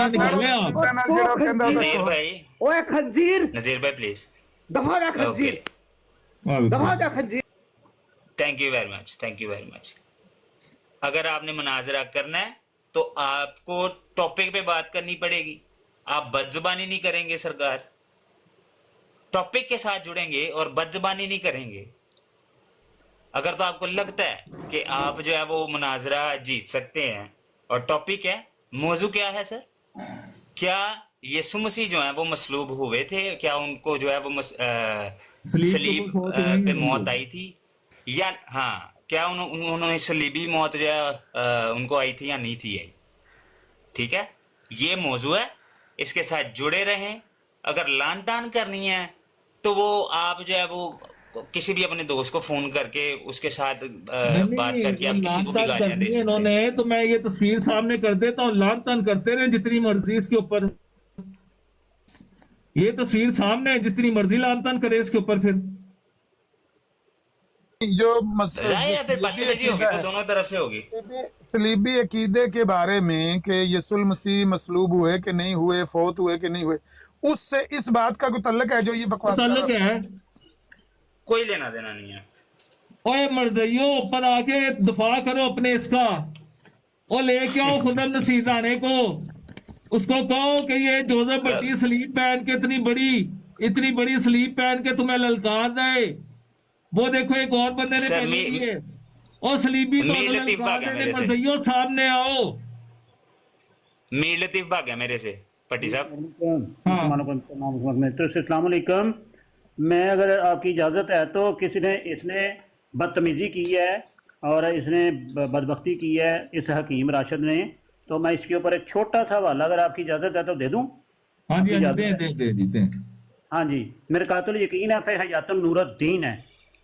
निकाले आप। चैनल ਜਿਹੜਾ ਕਹਿੰਦਾ नजीर भाई, ओए खंजीर नजीर भाई प्लीज। दफा जा खंजीर दफा जा खंजीर। Thank you very much, thank you very much. अगर आपने मुनाजरा करना है तो आपको टॉपिक पे बात करनी पड़ेगी। आप बदजुबानी नहीं करेंगे सरकार, टॉपिक के साथ जुड़ेंगे और बदजुबानी नहीं करेंगे। अगर तो आपको लगता है कि आप जो है वो मुनाजरा जीत सकते हैं, और टॉपिक है, मौजू क्या है सर? क्या यीशु मसीह जो है वो मसलूब हुए थे? क्या उनको जो है वो सलीब पे मौत आई थी, या हाँ क्या उन्होंने सलीबी मौत जो है उनको आई थी या नहीं थी आई? ठीक है, ये मौजू है, इसके साथ जुड़े रहें। अगर लान तान करनी है तो वो आप जो है वो किसी भी अपने दोस्त को फोन करके उसके साथ बात करके आप किसी को भी गालियां दे सकते हैं। इन्होंने तो मैं ये तस्वीर सामने कर देता हूँ, लान तान करते रहे जितनी मर्जी इसके ऊपर। ये तस्वीर सामने है, जितनी मर्जी लान तान करे इसके ऊपर। फिर जो या फिर बदतमीजी होगी तो दोनों तरफ से होगी। सलीबी अकीदे के बारे में कि यीशु मसीह मसलूब हुए कि नहीं हुए, फौत हुए कि नहीं हुए, उससे इस बात का कोई तल्लुक है जो ये बकवास तल्लुक है? कोई लेना देना नहीं है। ओए मर्जियो, ऊपर आके दफा करो अपने इसका, और लेके आओ खुदम नसीर राणे को। उसको कहो कि ये जोसेफ भट्टी स्लीप पहन के इतनी बड़ी स्लीप पहन के तुम्हें ललकार रहे। वो देखो एक और बंदे ने पहनी हुई है, और स्लीबी तो मर्जियो सामने आओ। मीर लतीफ भाग गया मेरे से भट्टी साहब। तो अस्सलाम वालेकुम। मैं अगर आपकी इजाज़त है तो इसने बदतमीज़ी की है और इसने बदबख्ती की है इस हकीम राशिद ने, तो मैं इसके ऊपर एक छोटा सा हवाला अगर आपकी इजाज़त है तो दे दूं। हाँ जी, दे। हाँ जी, मेरे कातिल यकीन है हयातुन नूरुद्दीन है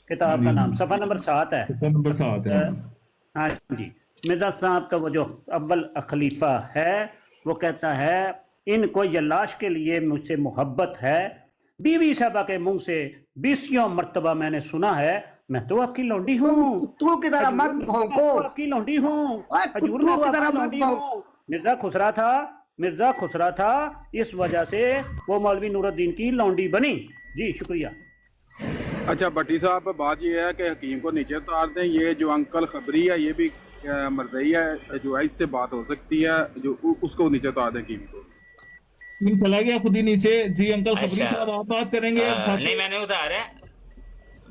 किताब का नाम, सफ़ा नंबर 7 है। नंबर 7 है। हाँ जी, मिर्ज़ा साहब का वो जो अव्वल खलीफा है वो कहता है इनको ये लाश के लिए मुझसे मोहब्बत है। बीवी साहबा के मुंह से 20 मरतबा मैंने सुना है, मैं तो आपकी लौंडी हूँ, कुत्तों की तरह मत भौंको, आपकी लौंडी हूँ, कुत्तों की तरह मत भौंको। मिर्जा खुसरा था, इस वजह से वो मौलवी नूरुद्दीन की लौंडी बनी। जी शुक्रिया। अच्छा भट्टी साहब, बात ये है कि हकीम को नीचे उतार दें। ये जो अंकल खबरी है ये भी मरज़ई है, जो है इससे बात हो सकती है, जो उसको नीचे उतार दें हकीम को। चला गया खुद ही नीचे। जी अंकल खबरी साहब, आप बात करेंगे? नहीं, मैंने उतारा है।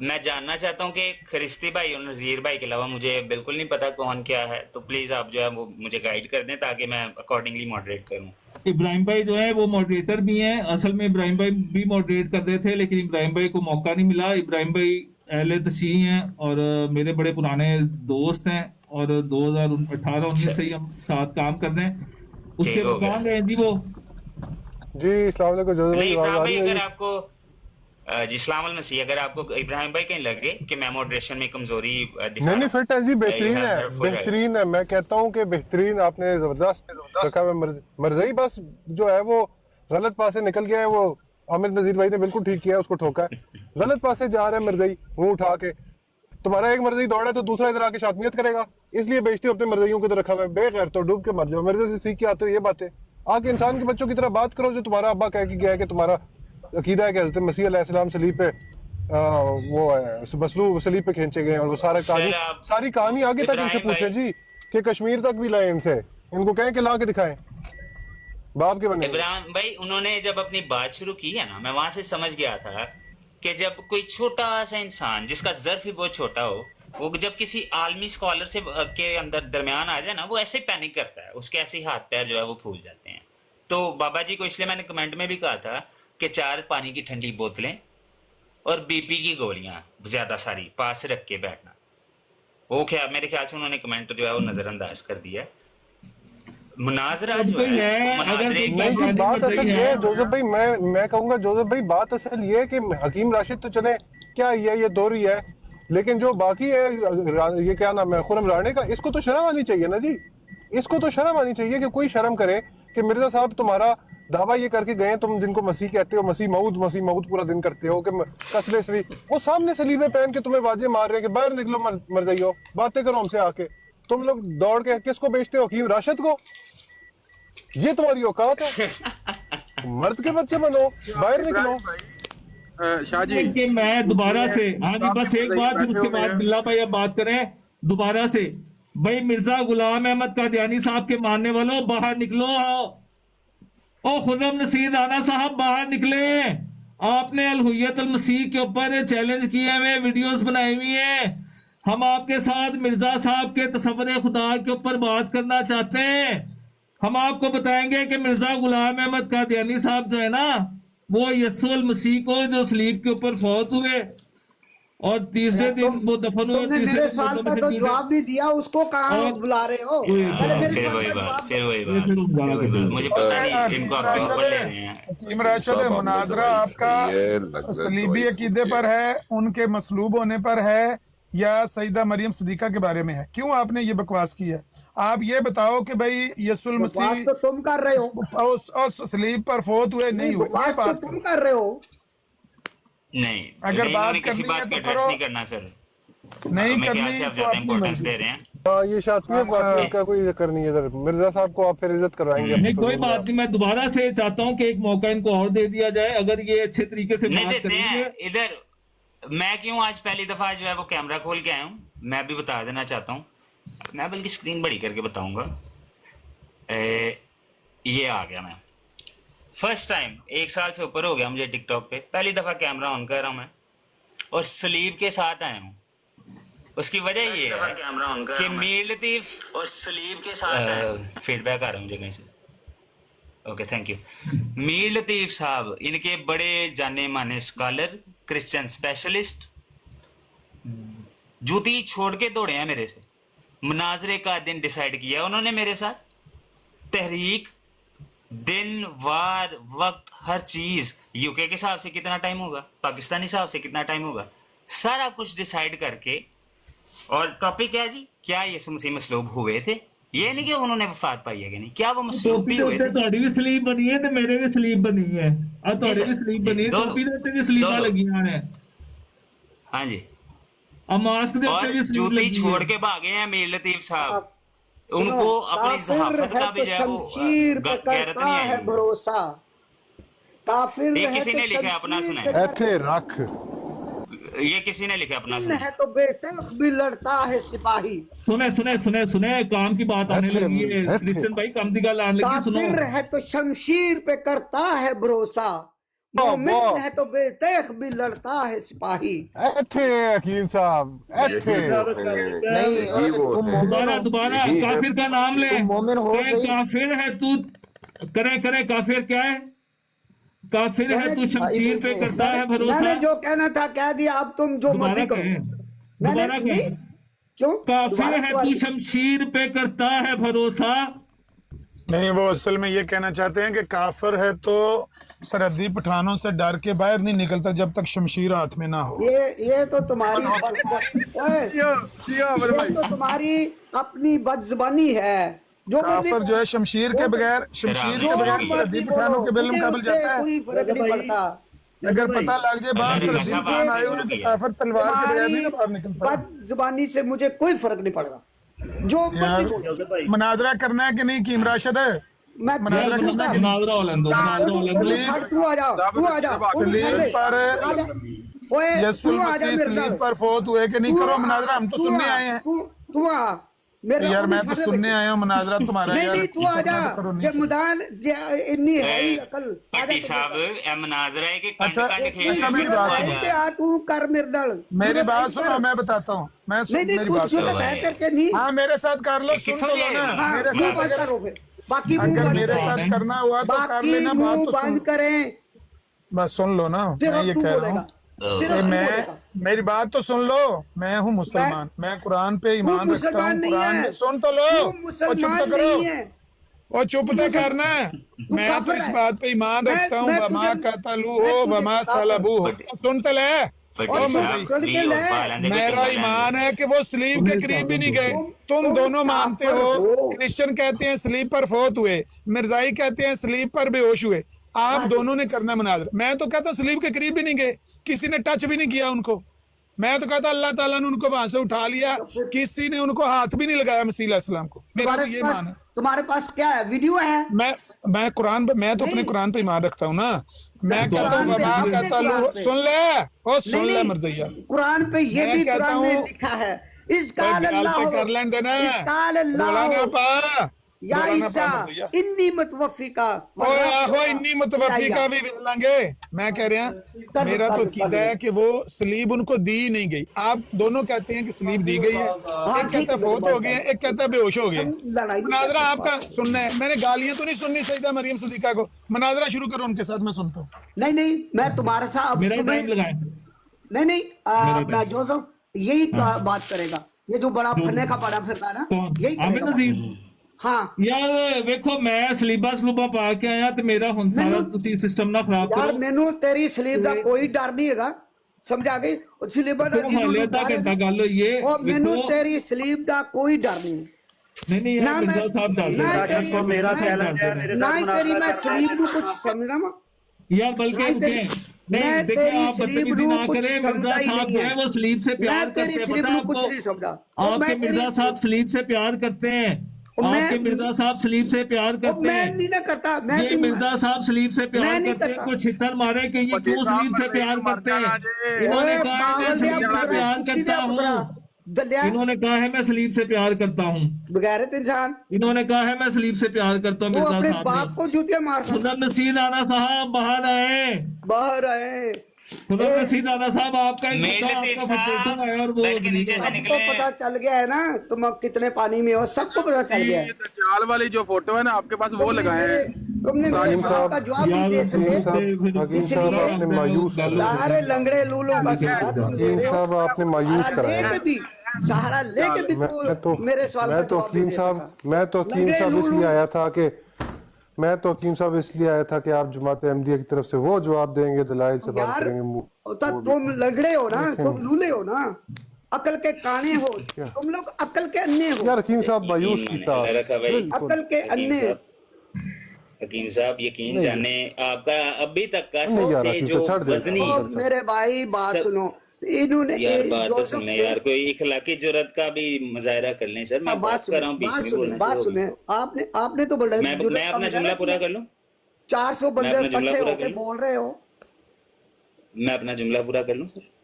मैं जानना चाहता हूँ कि खरिश्ती भाई और नज़ीर भाई के अलावा मुझे बिल्कुल नहीं पता कौन क्या है, तो प्लीज आप जो है वो मुझे गाइड कर दें ताकि मैं अकॉर्डिंगली मॉडरेट करूँ। इब्राहिम भाई जो है वो मॉडरेटर भी हैं। असल में इब्राहिम भाई भी मॉडरेट कर रहे थे, लेकिन इब्राहिम भाई को मौका नहीं मिला। इब्राहिम भाई अहले तशीह हैं और मेरे बड़े पुराने दोस्त हैं, और 2018-19 से ही हम साथ काम कर रहे हैं। उसके बाद गए जी वो। जी अस्सलाम वालेकुम जोसेफ भाई, आवाज आ रही है? अगर आपको जी सलाम अल मसीह, अगर आपको इब्राहिम भाई कहीं लगे कि मैं मॉडरेशन में कमजोरी नहीं फिट है जी, बेहतरीन है। मैं कहता हूँ कि बेहतरीन, आपने जबरदस्त रखा है। मरज़ई बस जो है वो गलत पासे निकल गया है। वो आमिर नज़ीर भाई ने बिल्कुल ठीक किया है, उसको ठोका है। गलत पासे जा रहा है मरज़ई, मुंह उठा के। तुम्हारा एक मरज़ई दौड़ा है तो दूसरा इधर आके शातमियत करेगा, इसलिए बेचते हो अपने मरज़इयों को तो रखा हुआ है। बेगैर तो डूब के मर जाओ। मेरे से सीख के आते हो ये बातें। आके इंसान के बच्चों की तरह बात करो। जो तुम्हारा अब्बा कह के गया है कि तुम्हारा अकीदा है कि हज़रत मसीह अलैहिस्सलाम सलीब पे वो है मसलूब सलीब पे खींचे गए, और वो सारी कहानी आगे तक इनसे पूछे जी, कि कश्मीर तक भी लाए इनसे, इनको कहें कि ला के दिखाएं बाप के बने। इब्राहिम भाई उन्होंने जब अपनी बात शुरू की है ना, मैं वहां से समझ गया था कि जब कोई छोटा सा इंसान जिसका ज़र्फ ही बहुत छोटा हो, वो जब किसी आलमी स्कॉलर से के अंदर दरमियान आ जाए ना, वो ऐसे पैनिक करता है, उसके ऐसे ही हाथ पैर जो है वो फूल जाते हैं। तो बाबा जी को इसलिए मैंने कमेंट में भी कहा था कि 4 पानी की ठंडी बोतलें और बीपी की गोलियां ज्यादा सारी पास रख के बैठना। वो क्या, मेरे ख्याल से उन्होंने कमेंट जो है वो नजरअंदाज कर दिया। मुनाजरा जो है बात असल ये है जोसेफ भाई, मैं कहूंगा जोसेफ भाई, बात असल ये है कि हकीम राशिद तो चले क्या ये दौर ही है, लेकिन जो बाकी है ये क्या नाम है खुरम राणे का, इसको तो शर्म आनी चाहिए ना जी। इसको तो शर्म आनी चाहिए कि कोई शर्म करे कि मिर्जा साहब तुम्हारा दावा ये करके गए, तुम जिनको मसीह कहते हो, मसीह मऊद पूरा दिन करते हो कि कसले सलीब, वो सामने सलीबे पहन के तुम्हें वाजे मार रहे हैं कि बाहर निकलो मर जाइयो, बातें करो हमसे आके। तुम लोग दौड़ के किसको बेचते हो? हकीम राशिद को। ये तुम्हारी औकात है? मर्द के बच्चे बनो, बाहर निकलो। शाह जी कि मैं दोबारा से, हाँ जी बस एक बात, फिर उसके बाद बिल्ला भाई अब बात करें दोबारा से। भाई मिर्जा गुलाम अहमद कादियानी साहब के मानने वालों बाहर निकलो। ओ खुर्रम नसीर राना साहब बाहर निकले। आपने अल हुय्यत अल मसीह के ऊपर चैलेंज किए हुए वीडियोस बनाई हुई हैं। हम आपके साथ मिर्जा साहब के तसव्वुर खुदा के ऊपर बात करना चाहते हैं। हम आपको बताएंगे कि मिर्जा गुलाम अहमद कादियानी साहब जो है ना, वो यस्सुल मसीह को जो सलीब के ऊपर फौत हुए और तीसरे दिन वो दफन हुए, तुमने तीसरे मेरे दिन सवाल वो का दफन तो किए। जवाब नहीं दिया, उसको कहाँ और- बुला रहे हो? पहले मेरे फिर सवाल वही का बात, जवाब फिर वही फिर बात, हम गाला फिर वही कर बात। देंगे। मुझे पता नहीं इनको अपने ऊपर ले रहे हैं। हकीम राशिद सब मुनाजरा हमने आपका ये लगभग सलीबी तो अकीदे पर है, उनके मसलूब होने पर है, या सईदा मरियम सदीका के बारे में है? क्यों आपने ये बकवास की है? आप ये बताओ कि भाई यीशुल बकवास मसीह तो तुम कर रहे हो। उस सलीब पर फौत हुए नहीं हुए, ये बकवास तो बात तुम करो। कर रहे हो। नहीं, अगर इन्होंने बात किसी करनी बात है को तो एड्रेस करो। नहीं करना सर। नहीं मैं करनी ख्याल से आप तो ज्यादा अपनी इंपॉर्टेंस मर्जी। दे रहे हैं। हाँ, ये शास्त्रीय बात का कोई जिक्र नहीं है इधर। मिर्जा साहब को आप फिर इज्जत करवाएंगे? नहीं कोई बात नहीं, मैं दोबारा से चाहता हूं कि एक मौका इनको और दे दिया जाए। अगर ये अच्छे तरीके से नहीं बात देते करेंगे। हैं इधर। मैं क्यों आज पहली दफा जो है वो कैमरा खोल के आया हूँ, मैं भी बता देना चाहता हूँ। मैं बल्कि स्क्रीन बड़ी करके बताऊंगा। ये आ गया मैं फर्स्ट टाइम, 1 साल से ऊपर हो गया मुझे टिकटॉक पे, पहली दफा कैमरा ऑन कर रहा हूँ मैं और सलीब के साथ आया हूँ। उसकी वजह ये है कि मीर लतीफ और सलीब के साथ फीडबैक आ रहा है मुझे कहीं से। Okay thank you. Mir Latif साहब इनके बड़े जाने माने स्कॉलर, क्रिश्चियन स्पेशलिस्ट, जूती छोड़ के दौड़े हैं मेरे से। मुनाजरे का दिन डिसाइड किया उन्होंने मेरे साथ, तहरीक, दिन, वार, वक्त, हर चीज, यूके के हिसाब से कितना टाइम होगा, पाकिस्तानी हिसाब से कितना टाइम होगा, सारा कुछ डिसाइड करके। और टॉपिक क्या है जी, क्या यीशु मसीह मसलूब हुए थे? ये नहीं कि उन्होंने वफात पाई है कि नहीं, क्या वो मसलूब टोपी भी के हुए उत्ते थे? ਤੁਹਾਡੀ ਵੀ ਸਲੀਬ ਬਣੀ ਹੈ ਤੇ ਮੇਰੇ ਵੀ ਸਲੀਬ ਬਣੀ ਹੈ। ਆ ਤੁਹਾਡੇ ਸਰ। ਵੀ ਸਲੀਬ ਬਣੀ ਹੈ, ਦੋਨੋਂ। ਟੋਪੀ ਦੇ ਉੱਤੇ ਵੀ ਸਲੀਬਾਂ ਦੋਨੋਂ। ਲੱਗੀਆਂ ਨੇ, हाँ जी। ਆ ਮਾਸਕ ਦੇ ਉੱਤੇ और ਵੀ ਸਲੀਬ जूती ਲੱਗੀ छोड़ है। के भागे हैं मीर लतीफ साहब। सुनो, उनको अपनी काफिर जहाफत है का भी तो जो है वो शमशीर पे गैरत करता नहीं है आई। भरोसा। काफिर ये है किसी तो ने लिखा है, अपना शमशीर सुनाए। पे करता ऐथे रख। ये किसी ने लिखा अपना है तो बेतरफ भी लड़ता है सिपाही। सुने सुने सुने सुने काम की बात आने अच्छे, लगी है। अच्छे। क्रिश्चियन भाई काम की गल आने लगी, सुनो। काफिर है तो शमशीर पे करता है भरोसा। मोमिन वाह। है तो बेतरफ भी लड़ता है सिपाही। ऐथे हकीम साहब, ऐथे। नहीं यही वो है। दोबारा दोबारा यही है। काफिर का नाम ले। तुम मोमिन हो कहे सही। काफिर है तू, करे करे काफिर क्या है? काफिर है तू शमशीर पे करता है मैंने भरोसा। जो कहना था कह दिया, अब तुम जो दोबारा मर्जी करो। कहें, मैंने दोबारा नहीं, कहें। क्यों काफिर दोबारा है दोबारा- तू शमशीर पे करता है भरोसा। नहीं, वो असल में ये कहना चाहते हैं कि काफिर है तो सरहदी पठानों से डर के बाहर नहीं निकलता जब तक शमशीर हाथ में ना हो। ये तो तुम्हारी ओए, ये तो तुम्हारी अपनी बदजुबानी है। जो मर्जी काफिर जो है शमशीर के बगैर, शमशीर के जो बगैर मर्जी सरहदी पठानों के बिल मुझे मुकाबल उससे जाता है। कोई फर्क नहीं पड़ता। अगर पता लग जाए बाहर अल्लाह सरहदी ने पठान आए हुए हैं तो काफिर तलवार के बगैर नहीं ना बाहर निकल पाए। बदजुबानी से मुझे कोई फर्क नहीं पड़ता। जो मर्जी बोलो। मुनाजरा करना है कि नहीं कीम राशिद? मैं मुनाजरा करना है कि नहीं? मुनाजरा हो लें दो, मुनाजरा हो लें दो। तू आ जा, तू आ जा, सलीब पर ओए यीशुल तू आ जा मसीह मेरे सलीब नाल। पर फौत हुए कि नहीं? तू करो आ, मुनाजरा, हम तो तू सुनने आ, आए हैं तू आ मेरे यार, को मैं तो बिठाने सुनने पे। आया हूँ मुनाजरा तुम्हारा नहीं यार। नहीं, तू आ जा। करो नहीं। जब मुदान इन्नी है ही अकल। आ जा पट्टी तू साहब मेरे ए मनाजरा है कि कंड अच्छा, कंड खेल अच्छा, मेरी बात नाल। सुनो। पे आ, तू कर मेरे नाल। मेरी तू बात कर। सुनो, मैं बताता हूँ। नहीं नहीं, मेरी तू बात जो सुनो। मैं करके नहीं। हाँ, मेरे साथ कर लो, सुन तो लो ना। हाँ, मेरे मुंह साथ बंद अगर करो फिर। बाकी मुंह अगर बंद मेरे करो। साथ करना हुआ तो कर बाकी लेना, बात मुंह तो सुन। बंद करें। बस सुन लो ना, मैं सिर्फ ये तू कह रहा बोलेगा। हूँ सिर्फ कि तू मैं, बोलेगा। मेरी बात तो सुन लो। मैं हूँ मुसलमान, मैं कुरान पे ईमान रखता मुसलमान हूँ। नहीं कुरान है। में सुन तो लो, तू और चुप मुसलमान तो करो, नहीं है। और चुप तो करना है। मैं तो काफिर इस है। बात पे ईमान मैं- रखता हूँ। मैं वमा तुझे- कतलू मैं हो तुझे वमा काफिर- सलबू हो। बट- तो सुन तो ले, पट्टी और साहब सुन के भी ले। और पालंदे को मेरा चंगा ईमान है कि वो सलीब के करीब भी नहीं गए। तुम तुम दोनों मानते काफिर हो, हो। क्रिश्चियन कहते हैं सलीब पर फौत हुए, मिर्जाई कहते हैं सलीब पर बेहोश हुए। आप दोनों ने करना मुनाजरा। मैं तो कहता हूं सलीब के करीब भी नहीं गए, किसी ने टच भी नहीं किया उनको। मैं तो कहता अल्लाह ताला ने उनको वहां से उठा लिया, किसी ने उनको हाथ भी नहीं लगाया मसीह अलैहिस्सलाम को। मेरा तो ये मान है। तुम्हारे पास क्या है, वीडियो है? मैं कुरान पे, मैं तो अपने नहीं। कुरान पे ईमान रखता हूँ ना। मैं तो कहता हूँ कुरान पे, वमा आपने कहता कुरान लू, पे। सुन ले, ओ सुन ले नहीं, मर्दैया, कुरान पे ये मैं भी कहता कुरान में हूँ लिखा है, कोई इसकाल गाल अल्लाह, पे कर लेने देना, इसकाल रोला ना अल्लाह पा, या रोला ना ईसा पा मर्दैया। इन्नी मतवफिका ओए आहो इन्नी मुतवफी का भी लांगे। मैं कह रहा हूं मेरा तो कीदा है कि वो सलीब उनको दी ही नहीं गई। आप दोनों कहते हैं कि सलीब दी गई है, एक कहता है फोत हो गए हैं, एक कहता है बेहोश हो गए हैं। लड़ाई नहीं मुनाजरा करते आपका बात। सुनना है, मैंने गालियां तो नहीं सुननी सईदा मरियम सदीका को। मुनाजरा शुरू करो उनके साथ, मैं सुनता हूँ। नहीं, मैं तुम्हारे साथ अब मेरा तुम्हें टाइम लगाए। नहीं, अपना जोसेफ यही हाँ। बात करेगा, ये जो बड़ा फने का बड़ा फिरता है ना, कौन? यही आमिर करेगा। नजीर। हाँ यार वेखो मैं सलीबा सलूबा पा के आया ते मेरा हुन सारा मैनू- तुसी सिस्टम ना खराब यार करो। मैनू तेरी सलीब का कोई डर नहीं है, समझा गई? सलीब का सिर्फ हाले अद्धा घंटा गल होई है। और मैनू वेखो तेरी सलीब का कोई डर नहीं। नहीं ना यार मैं- मिर्जा साहब डाल ना दो। तेरी- को मेरा ना- चैलेंज है, मेरे ना साथ ही तेरी मैं मुनाजरा करना सलीब है। नू कुछ समझना वा। यार बल्कि मैं रुके तेरी- नहीं मैं देखिए तेरी आप सलीब बदतमीजी नू ना कुछ करें। समझा मिर्जा ही साहब नहीं जो है। है वो सलीब से प्यार मैं तेरी करते हैं, सलीब पता है नू कुछ आपको? नहीं समझा। और आपके मैं मिर्जा तेरी- साहब सलीब से प्यार करते हैं। और मैं- आपके मिर्जा साहब सलीब से प्यार और करते मैं हैं। नहीं ना करता, मैं ये तुम- मिर्जा साहब सलीब से मैं प्यार नहीं करते हैं। करता। कोई छितर मारे कि ये क्यों सलीब से प्यार करते हैं। इन्होंने ओए कहा है मैं पागल दिया सलीब से पुत्रा, प्यार कुत्ती करता दिया पुत्रा, हूँ। दलिया, इन्होंने कहा है मैं सलीब से प्यार करता हूँ। बगैरत इंसान। इन्होंने कहा है मैं सलीब से प्यार करता हूँ। वो मिर्जा अपने साहब बाप ने को जूतियां मारता खुदम नसीर राणा साहब बाहर आए। बाहर आए। खुदम नसीर राणा साहब आपका एक मेल बंदा लतीफ आपका साहब, फोटो है और वो बेड के नीचे से सबको निकले। सबको पता चल गया है ना तुम अब कितने पानी में हो, सबको पता चल गया है। दज्जाल वाली जो फोटो है ना आपके पास, वो लगाए हैं। तुमने मेरे हकीम सवाल का जवाब नहीं दे हकीम सके, साहब आपने मायूस कर दिया। सारे लंगड़े लूलों का सहारा तुम ले हकीम रहे हो। साहब आपने मायूस सहारा कराया। लेके भी, सहारा लेके भी तू मेरे सवाल का मैं तो जवाब नहीं हकीम दे साहब सका। मैं तो हकीम लंगड़े साहब लूलू- इसलिए आया था कि मैं तो हकीम साहब इसलिए आया था कि आप जमात अहमदिया की तरफ से वो जवाब देंगे, दलाइल से बात यार करेंगे। तो तुम लंगड़े हो ना, तुम लूले हो ना, अकल के काने हो, तुम लोग अकल के अन्ने हो, यार हकीम साहब मायूस यकीन कीता। मैंने रखा भाई। अकल के अन्ने। हकीम साहब यकीन नहीं। जाने आपका अभी तक का नहीं यार, सबसे हकीम जो साहब, छाड़ दे। वजनी ओ मेरे भाई बात सब- सुनो, इन्होंने यार ये बात तो जोसेफ सुन ले ने- यार, कोई इखलाकी जुर्रत का भी मुजाहरा कर लें सर। मैं हाँ, बात कर रहा हूँ, बीच बात में सुने, बोलना बात शुरू हो सुने। गया। आपने तो बोला मैं अपना जुमला पूरा कर लूं? 400 मैं बंदे अपना जुमला इकट्ठे पूरा होके कर लूं? बोल रहे हो। मैं अपना जुमला पूरा कर लूं सर?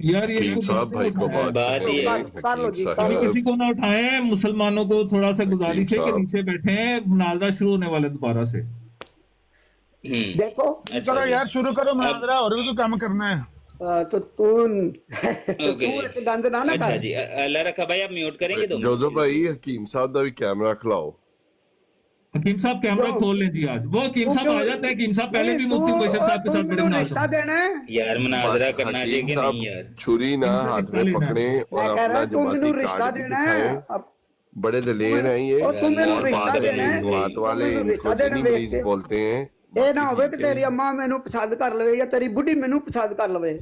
यार ये हकीम तो साहब भाई को उठाया। बात ये है, कर लो जी, कर अभी लो। किसी को ना उठाएं। मुसलमानों को थोड़ा सा गुजारिश है कि साहब। नीचे बैठे हैं, मुनाजरा शुरू होने वाले दोबारा से। देखो अच्छा करो जी। यार, शुरू करो मुनाजरा, और भी तो काम करना है। तो तू ओके। ऐसे गंद ना अच्छा कर। जी, अल्लाह रखा भाई, आप म्यूट करेंगे 2 जोजो भाई हकीम साहब का भी कैमरा खिलाओ। हकीम साहब कैमरा क्यों? खोल लें जी। आज वो हकीम साहब आ जाते हैं। हकीम साहब पहले भी नहीं, मुफ्ती तू- बशर साहब के साथ बड़े तुम मुनाजरे रिश्ता देना है। यार मुनाजरा करना चाहिए हकीम कि साहब नहीं यार? छुरी ना हाथ में पकड़े मैं और कह रहा अपना हूं तुम जमाती मैनू रिश्ता कार्ड देना है। दिखाएं। अब बड़े दलेर हैं ये, और तुम मैनू और रिश्ता बाद देना है। में जमात वाले तुम मैनू इनको रिश्ता देना नहीं वेख मरीज के। बोलते हैं। ਇਹ ਨਾ ਹੋਵੇ ਕਿ ठीक है। ਤੇਰੀ ਅੰਮਾ ਮੈਨੂੰ ਪਸੰਦ ਕਰ ਲਵੇ ਜਾਂ ਤੇਰੀ ਬੁੱਢੀ ਮੈਨੂੰ ਪਸੰਦ ਕਰ ਲਵੇ।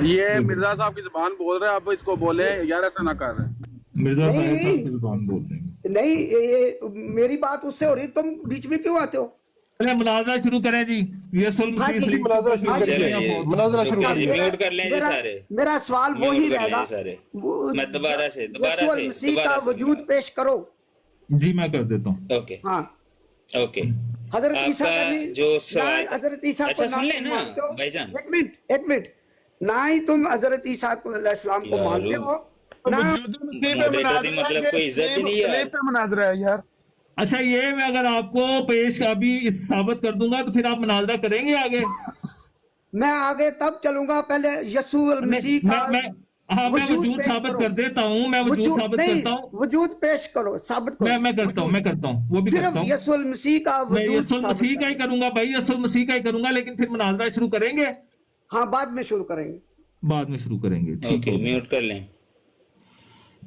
ये मिर्जा साहब की जुबान बोल रहे हैं, आप इसको बोले यार ऐसा ना कर रहे। मिर्जा नहीं, ताहिर साहब नहीं। की जुबान बोल रहे हैं। नहीं ये मेरी बात उससे हो रही, तुम बीच में क्यों आते हो? चले मुनाजरा शुरू करें जी। ये सुल हाँ जी, मुनाजरा शुरू हाँ जी। करिए। चलिए, मुनाजरा शुरू रुकिए जी, करिए। म्यूट कर लें जी सारे। मेरा सवाल म्यूट वही कर लें रहेगा। जी सारे। वो- मैं दोबारा से यीशु मसीह का दोबारा से। वजूद पेश करो। जी मैं कर देता हूँ। ओके हाँ, ओके। हजरत ईसा आपका का नहीं, जो ना सवाल हजरत ईसा अच्छा को ना सुन ले तुम ना मानते हो। भाईजान। एक मिनट, ना ही तुम हजरत ईसा को अलैहिस्सलाम को यार, मानते हो ना। वजूद मसीह पे मॉडरेटर मुनाजरा की मतलब है, कोई इज्जत ही नहीं है यार। सलीब पे मुनाजरा है यार। अच्छा ये मैं अगर आपको पेश अभी साबित कर दूंगा तो फिर आप मुनाजरा करेंगे आगे? मैं आगे तब चलूंगा, पहले यीशु मसीह का हाँ मैं वजूद वजूद पेश साबित करो। कर देता हूँ। मैं वजूद साबित नहीं, करता हूँ। वजूद पेश करो, साबित करो। मैं करता हूँ, मैं करता हूँ, वो भी सिर्फ करता हूँ। यीशु मसीह का मैं वजूद यसुल साबित मसीह का ही करो। करूंगा भाई, यसुल मसीह का ही करूंगा। लेकिन फिर मुनाजरा शुरू करेंगे, हाँ, बाद में शुरू करेंगे। बाद में शुरू करेंगे। ठीक ओके, है। म्यूट कर लें।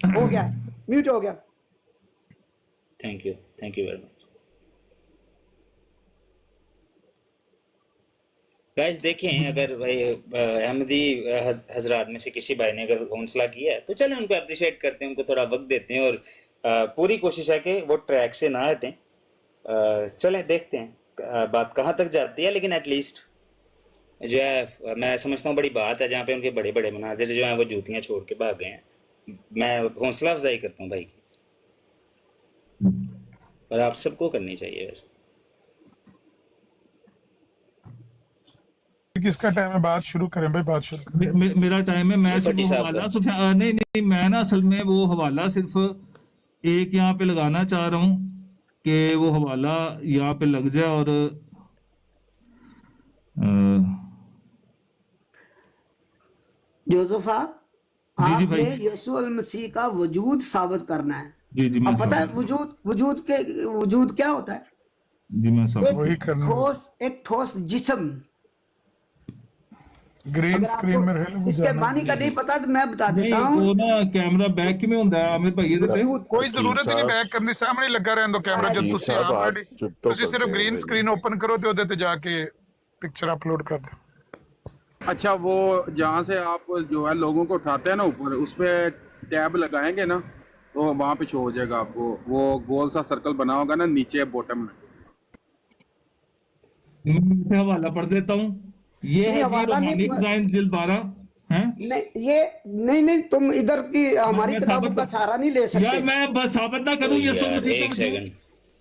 हो गया, म्यूट हो गया। Thank you very much guys. देखें, अगर भाई अहमदी हजरात में से किसी भाई ने अगर हौसला किया है तो चलें उनको अप्रिशिएट करते हैं, उनको थोड़ा वक्त देते हैं और पूरी कोशिश है कि वो ट्रैक से ना हटें। चलें देखते हैं बात कहाँ तक जाती है। लेकिन एटलीस्ट जो है मैं समझता हूँ बड़ी बात है जहाँ पे उनके बड़े बड़े मनाजिर जो हैं वो जूतियाँ छोड़ के भाग गए हैं। मैं हौसला अफजाई करता हूँ भाई की। और आप सबको करनी चाहिए वैसे। किसका टाइम है? बात शुरू करें भाई, बात शुरू करें। मेरा टाइम है। मैं ये सिर्फ भट्टी वो साहब हवाला का। नहीं, मैं ना असल में वो हवाला सिर्फ एक यहाँ पे लगाना चाह रहा हूँ कि वो हवाला यहाँ पे लग जाए। और जोसेफा, जी आपने भाई। यीशु अल मसीह का वजूद साबित करना है। जी मैं अब पता है समझ- वजूद क्या होता है? जी मैं समझ- वही करना। एक ठोस जिस्म। ग्रीन अगर स्क्रीन में रहे आपको इसके मानी का नहीं पता तो मैं बता नहीं, देता हूँ। वो ना कैमरा बैक में होता है आमिर भाई ਇਹਦੇ ਤੇ। कोई जरूरत ही नहीं बैक करनी, सामने लगा रहने दो कैमरा। जब हकीम तुसी साहब, आप ऑलरेडी चुप तो तुसी सिर्फ करते ग्रीन हैं स्क्रीन ओपन करो तो ਉਹਦੇ ਤੇ जाके पिक्चर अपलोड कर दो। अच्छा, वो जहाँ से आप जो है लोगों को उठाते हैं ना ऊपर, उस पर टैब लगाएंगे ना तो वहाँ पे शो हो जाएगा आपको, वो गोल सा सर्कल बना होगा ना नीचे बॉटम में। मैं हवाला पढ़ देता हूँ। ये नहीं, है हवाला नहीं, रूहानी खजाइन जिल्द 12 है। नहीं, तुम इधर की हमारी मैं किताबों साबित- का सहारा नहीं ले यार सकते। मैं बस साबित ना करूँ यीशु यार, मसीह एक का सेकंड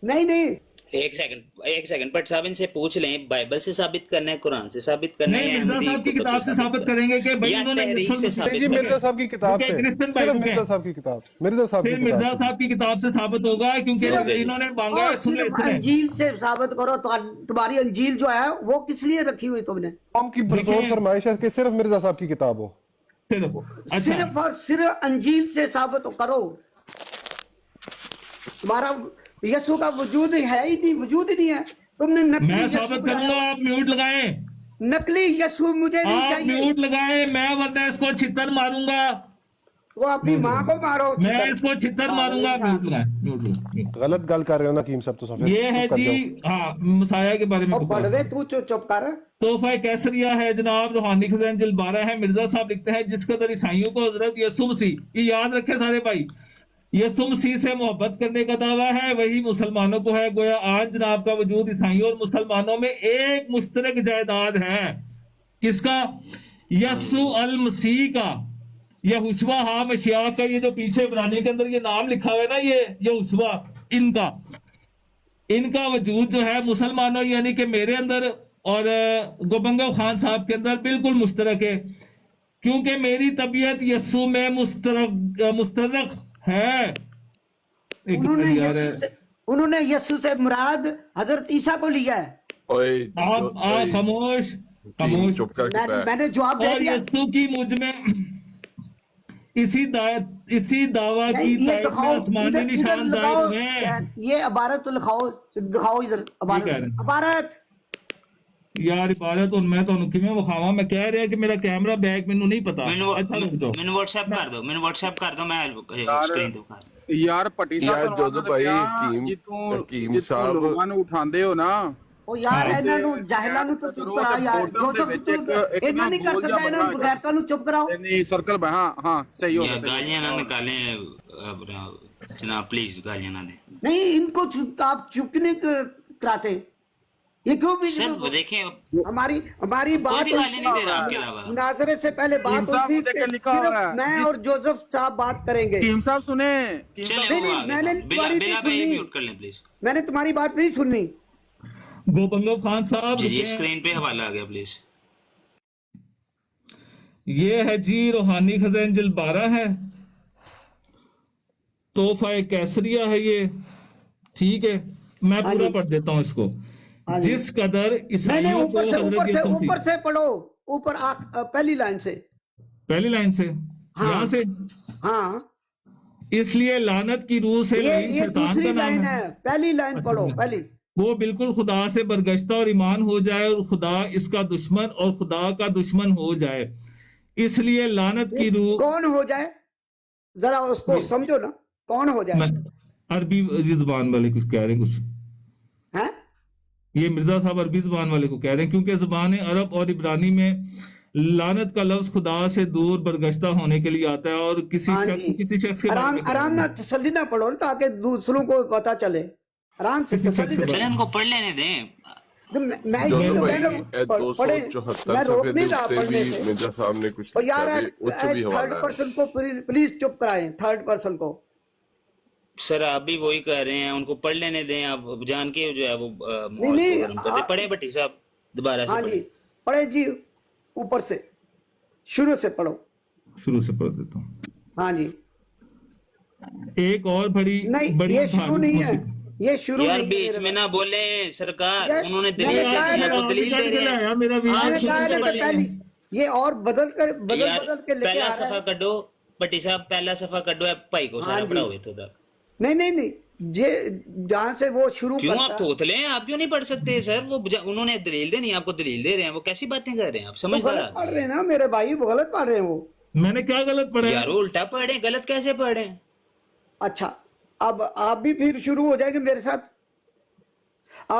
नहीं, एक सेकंड बट साहब इनसे पूछ लें, बाइबल से साबित करना है, कुरान से साबित करना है, नहीं, या मिर्जा अहमदी साहब की कुतुब किताब से साबित करेंगे कि भाई या उन्होंने तहरीक यीशु से मसीह- साबित जी करें। मिर्जा साहब की किताब क्योंकि से, क्रिश्चियन सिर्फ भाई मिर्जा हैं। साहब की किताब, मिर्जा साहब फिर की मिर्जा किताब से। साहब की किताब से साबित होगा क्योंकि सिर्फ- इन्होंने मांगा है। सुन ले, सिर्फ सुन ले। अंजील से साबित करो। तो तुम्हारी अंजील जो है वो किस लिए रखी हुई तुमने? कौम की भरपूर फरमाइश है कि सिर्फ मिर्जा साहब की किताब हो। सिर्फ अच्छा सिर्फ और सिर्फ अंजील से साबित करो। तुम्हारा यीशु का वजूद है ही नहीं, वजूद ही नहीं है। तुमने नकली मैं यीशु साबित बनाया। करूंगा। आप म्यूट लगाएं, नकली यीशु मुझे नहीं आप चाहिए। म्यूट लगाएं। मैं वरना इसको छितर मारूंगा। वो अपनी माँ को मारो। मैं इसको छितर मारूंगा। म्यूट लगाएं, म्यूट लगाएं। गलत गल कर रहे हो ना हकीम साहब, तो सफेद ये है चुप कर जी, जाओ। हाँ, मसाया के बारे में और बकवास बड़वे है। तू चुप कर। तोहफा कैसरिया है जनाब, रूहानी खजाइन जिल्द 12 है। मिर्जा साहब लिखते हैं, जिस कदर ईसाइयों को हजरत यीशु मसीह, ये याद रखे सारे भाई, यीशु मसीह से मोहब्बत करने का दावा है, वही मुसलमानों को है। गोया आज जनाब का वजूद ईसाइयों और मुसलमानों में एक मुश्तरक जायदाद है। किसका? यीशु अल मसीह का, यहोशुआ हा मशिया का। ये जो पीछे इब्रानी के अंदर ये नाम लिखा हुआ है ना, ये यहोशुआ, इनका वजूद जो है मुसलमानों यानी कि मेरे अंदर और गोबंगो खान साहब के अंदर बिल्कुल मुश्तरक है, क्योंकि मेरी तबीयत यस्सु में मुस्तरक है। एक मिनट उन्होंने यीशु से मुराद हजरत ईसा को लिया है। ओए आप खामोश चुप कर मैंने जवाब दे और दिया। यस्सु की मुझ में इसी दावा की ये तायद में दिखाओ, आसमानी इधर निशान लगाओ। जाहिर हैं। ये इबारत तो दिखाओ इधर कह रहे हैं। इबारत। यार इबारत और मैं तो किवें विखावा। मैं कह रहा कि मेरा कैमरा बैक मैनू नहीं पता। अच्छा रुक जाओ, मैंने व्हाट्सएप कर दो, मैं स्क्रीन दिखा दूं। यार पटी यार साहब जो भाई हकीम साहब लोगों ਨੂੰ ਉਠਾਉਂਦੇ ਹੋ ਨਾ, ਉਹ ਯਾਰ ਇਹਨਾਂ ਨੂੰ ਜਾਹਿਲਾਂ ਨੂੰ ਤਾਂ ਚੁੱਪ ਕਰਾ ਯਾਰ। ਜੋਸਫ ਤੂੰ ਇਹਨਾਂ ਨਹੀਂ ਕਰ ਸਕਦਾ, ਇਹਨਾਂ ਨੂੰ ਬਗੈਰਤਾ ਨੂੰ ਚੁੱਪ कराओ। नहीं सर्कल पे, हाँ हाँ सही हो या गया। गालियां ना निकालें जनाब, प्लीज गालियां ना दें। नहीं, इनको आप चुप क्यों नहीं कराते? ये क्यों भी सब देखें, हमारी कोई बात भी गाली नहीं दे रहा आपके अलावा। मुनाजरे से पहले बात टीम साहब हुई थी को देख कि लिखा हो सिर्फ रहा है। मैं और जोसेफ साहब बात करेंगे। टीम साहब सुने, टीम चले साहब- वो नहीं, आगे मैंने साहब। बिला तुम्हारी बिला नहीं भाई सुनी। म्यूट कर लें प्लीज। मैंने तुम्हारी बात नहीं सुननी। गोबंगो खान साहब जी रुके। स्क्रीन पे हवाला आ गया प्लीज। ये है जी रूहानी खजाइन जिल्द 12 है। तोहफा कैसरिया है ये, ठीक है। मैं हाँ पूरा जी। पढ़ देता हूँ इसको। हाँ जी। जिस कदर नहीं, ईसाइयों को ऊपर से हजरत यीशु मसीह- ऊपर से पढ़ो। ऊपर पहली लाइन से। पहली लाइन से, हाँ। यहाँ से। हाँ, इसलिए लानत की रूह से ये लईन शैतान दूसरी का नाम लाइन है। है। पहली लाइन अच्छा, पढ़ो, अच्छा। पहली। वो बिल्कुल खुदा से बरगश्ता और ईमान हो जाए और खुदा इसका दुश्मन और खुदा का दुश्मन हो जाए, इसलिए लानत की रूह। कौन हो जाए? जरा उसको समझो ना, कौन हो जाए? अरबी जुबान वाले कुछ कह रहे हैं कुछ। हैं? ये मिर्जा साहब अरबी जुबान वाले को कह रहे हैं, क्योंकि जुबान अरब और इब्रानी में लानत का लफ्ज खुदा से दूर बरगश्ता होने के लिए आता है और किसी हाँ शख्स जी। के बारे में आराम ना तसल्ली ना पढ़ो ना, ताकि दूसरों को पता चले। आराम से किसी तसल्ली शख्स से के चले उनको पढ़ लेने दें। तो मैं जो ये तो भाई कह रहा हूँ, पढ़े। 274 मैं रोक सफे नहीं रहा उत्ते पढ़ने भी से। मिर्जा साहब ने कुछ और यार लिखा है, उच्च भी थर्ड हवाला है। पर्सन को प्लीज चुप कराएं। थर्ड पर्सन को सर आप भी वही कह रहे हैं, उनको पढ़ लेने दें, आप जान के जो है वो माहौल नहीं, को गर्म कर दे। पढ़े भट्टी साहब दोबारा से हाँ जी, पढ़े। पढ़े जी, ऊपर से शुरू से पढ़ो। शुरू से पढ़ देता हूँ। हाँ जी, एक और बड़ी नहीं ये शुरू नहीं है, ये शुरू यार नहीं है बीच मेरे में ना बोले सरकार, ये- उन्होंने मैंने दलील कहा है दी, ना, वो दलील दे रहे हैं। मेरा भी आप मैंने शुरू कहा है से ना, पढ़ पहली लें। ये और बदल यार के लेके पहला आ रहा सफा है। कड्डो भट्टी साहब, पहला सफा कड्डो, आप भाई को हाँ सारा जी। पढ़ा हुए तो तक। नहीं ये जहाँ से वो शुरू क्यों आप करता थोथले हैं? आप क्यों नहीं पढ़ सकते सर? वो उन्होंने दलील देनी, आपको दलील दे रहे हैं, वो कैसी बातें कर रहे हैं? आप वो समझदार गलत पढ़ आदमी रहे हैं ना मेरे भाई, वो गलत पढ़ रहे हैं वो। मैंने क्या गलत पढ़ा हैं। है? यार वो उल्टा पढ़े, गलत कैसे पढ़े? अच्छा, अब आप भी फिर शुरू हो जाएंगे मेरे साथ।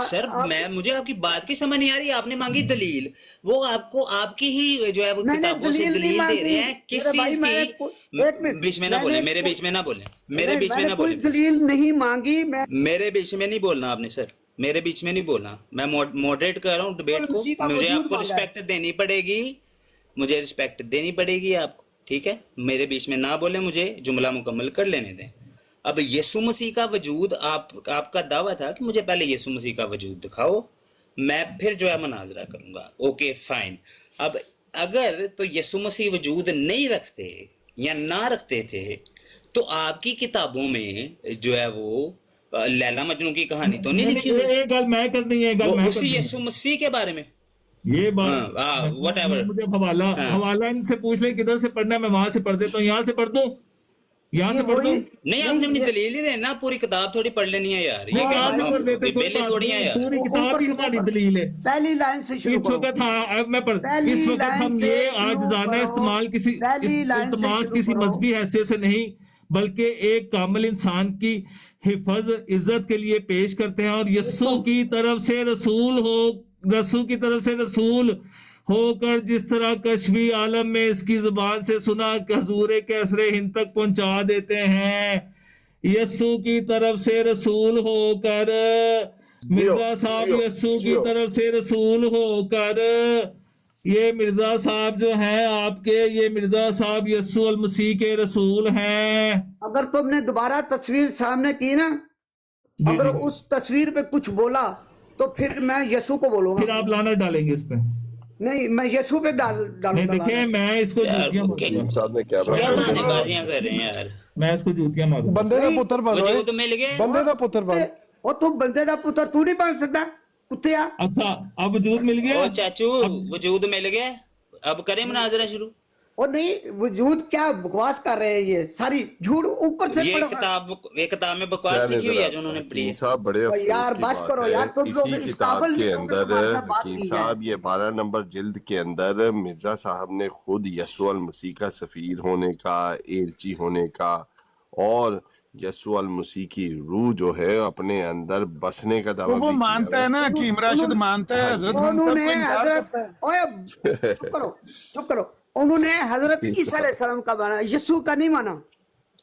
सर मुझे आपकी बात की समझ नहीं आ रही। आपने मांगी दलील, वो आपको आपकी ही जो है वो मैंने किताबों से दलील नहीं दलील दे मांगी। रहे हैं। किस मेरे भाई, चीज मैंने की? एक मिनट, बीच में ना बोले, मेरे बीच में ना बोले, मेरे बीच में ना कोई बोले, दलील नहीं मांगी मैं। मेरे बीच में नहीं बोलना आपने सर, मेरे बीच में नहीं बोलना। मैं मॉडरेट कर रहा हूँ डिबेट उसी का को, मुझे वजूद आपको मांगा है। रिस्पेक्ट देनी पड़ेगी, मुझे रिस्पेक्ट देनी पड़ेगी आपको, ठीक है? मेरे बीच में ना बोले, मुझे जुमला मुकम्मल कर लेने दें। अब यीशु मसीह का वजूद, आपका दावा था कि मुझे पहले यीशु मसीह का वजूद दिखाओ, मैं फिर जो है मुनाजरा करूंगा। Okay fine. अब अगर तो यीशु मसीह वजूद नहीं रखते या ना रखते थे, तो आपकी किताबों में जो है वो लैला मजनू की कहानी तो नहीं लिखी हुई? एक गल मैं करनी है, गल वो मैं उसी करनी है। यीशु मसीह के बारे में। ये बात whatever। मुझे हवाला हाँ। हवाला इनसे पूछ ले किधर से पढ़ना है, मैं वहां से पढ़ देता हूँ। यहाँ से पढ़ दूं, यहाँ से पढ़ दूं। नहीं आपने अपनी दलील ही देना, पूरी किताब थोड़ी पढ़ लेनी है यार। नहीं, यहाँ से पढ़ देते, कोई बेले बात थोड़ी है नहीं, यार। पूरी किताब ही हमारी दलील है। पहली लाइन से शुरू इस वक्त हाँ अब मैं पढ़ पहली इस वक्त लाइन हम से ये शुरू आजिज़ाना करो। इस्तेमाल किसी पहली लाइन से इल्तमास शुरू किसी करो। मजहबी हैसियत से नहीं, बल्कि एक कामिल इंसान की हिफाज इज्जत के लिए पेश करते हैं। और यस्सु की तरफ से रसूल होकर जिस तरह कश्फी आलम में इसकी जुबान से सुना हजूर कैसरे हिंद तक पहुंचा देते हैं। यस्सु की तरफ से रसूल होकर, मिर्जा साहब यस्सु की तरफ से रसूल होकर, ये मिर्जा साहब जो हैं आपके, ये मिर्जा साहब यस्सु अल मसीह के रसूल हैं। अगर तुमने दोबारा तस्वीर सामने की ना, अगर उस तस्वीर पे कुछ बोला तो फिर मैं यीशु को बोलूंगा। फिर आप लानत डालेंगे इस पे। नहीं, मैं यीशु पे नहीं डालूंगा देखिए, लानत। मैं इसको यार, जूतियां वो मारूंगा, हकीम साहब ने क्या क्या बात बहानेबाजियां कर रहे हैं यार? मैं इसको जूतियां मारूंगा। बंदे का पुत्र बन रहा वजूद मिल गया। है, बंदे का पुत्र बन। और तू बंदे का पुत्र तू नहीं बन सकता कुत्तिया। अच्छा अब वजूद मिल गया। ओ चाचू, वजूद मिल गया, अब करें मुनाजरा शुरू। और नहीं, वजूद क्या बकवास कर रहे हैं, ये सारी झूठ ऊपर से ये पढ़ो। किताब में बकवास लिखी हुई है जो उन्होंने पढ़ी हकीम है। साहब बड़े और अफसोस यार की बस बात करो है, यार, तुम लोग इसी इस किताब काबिल के नहीं हो कि तुम्हारे साथ बात हकीम की है। साहब ये 12 नंबर जिल्द के अंदर मिर्जा साहब ने खुद यस्सु अल मसीह का सफीर होने का, एलची होने का और यस्सु अल मसीह की रूह जो है अपने अंदर बसने का दावा वो भी मानता है ना, हकीम राशिद मानता है, हजरत खान साहब उन्होंने को इनकार हजरत करता है। ओए चुप करो, उन्होंने हजरत ईसा अलैहिस्सलाम का माना, यीशु का नहीं माना।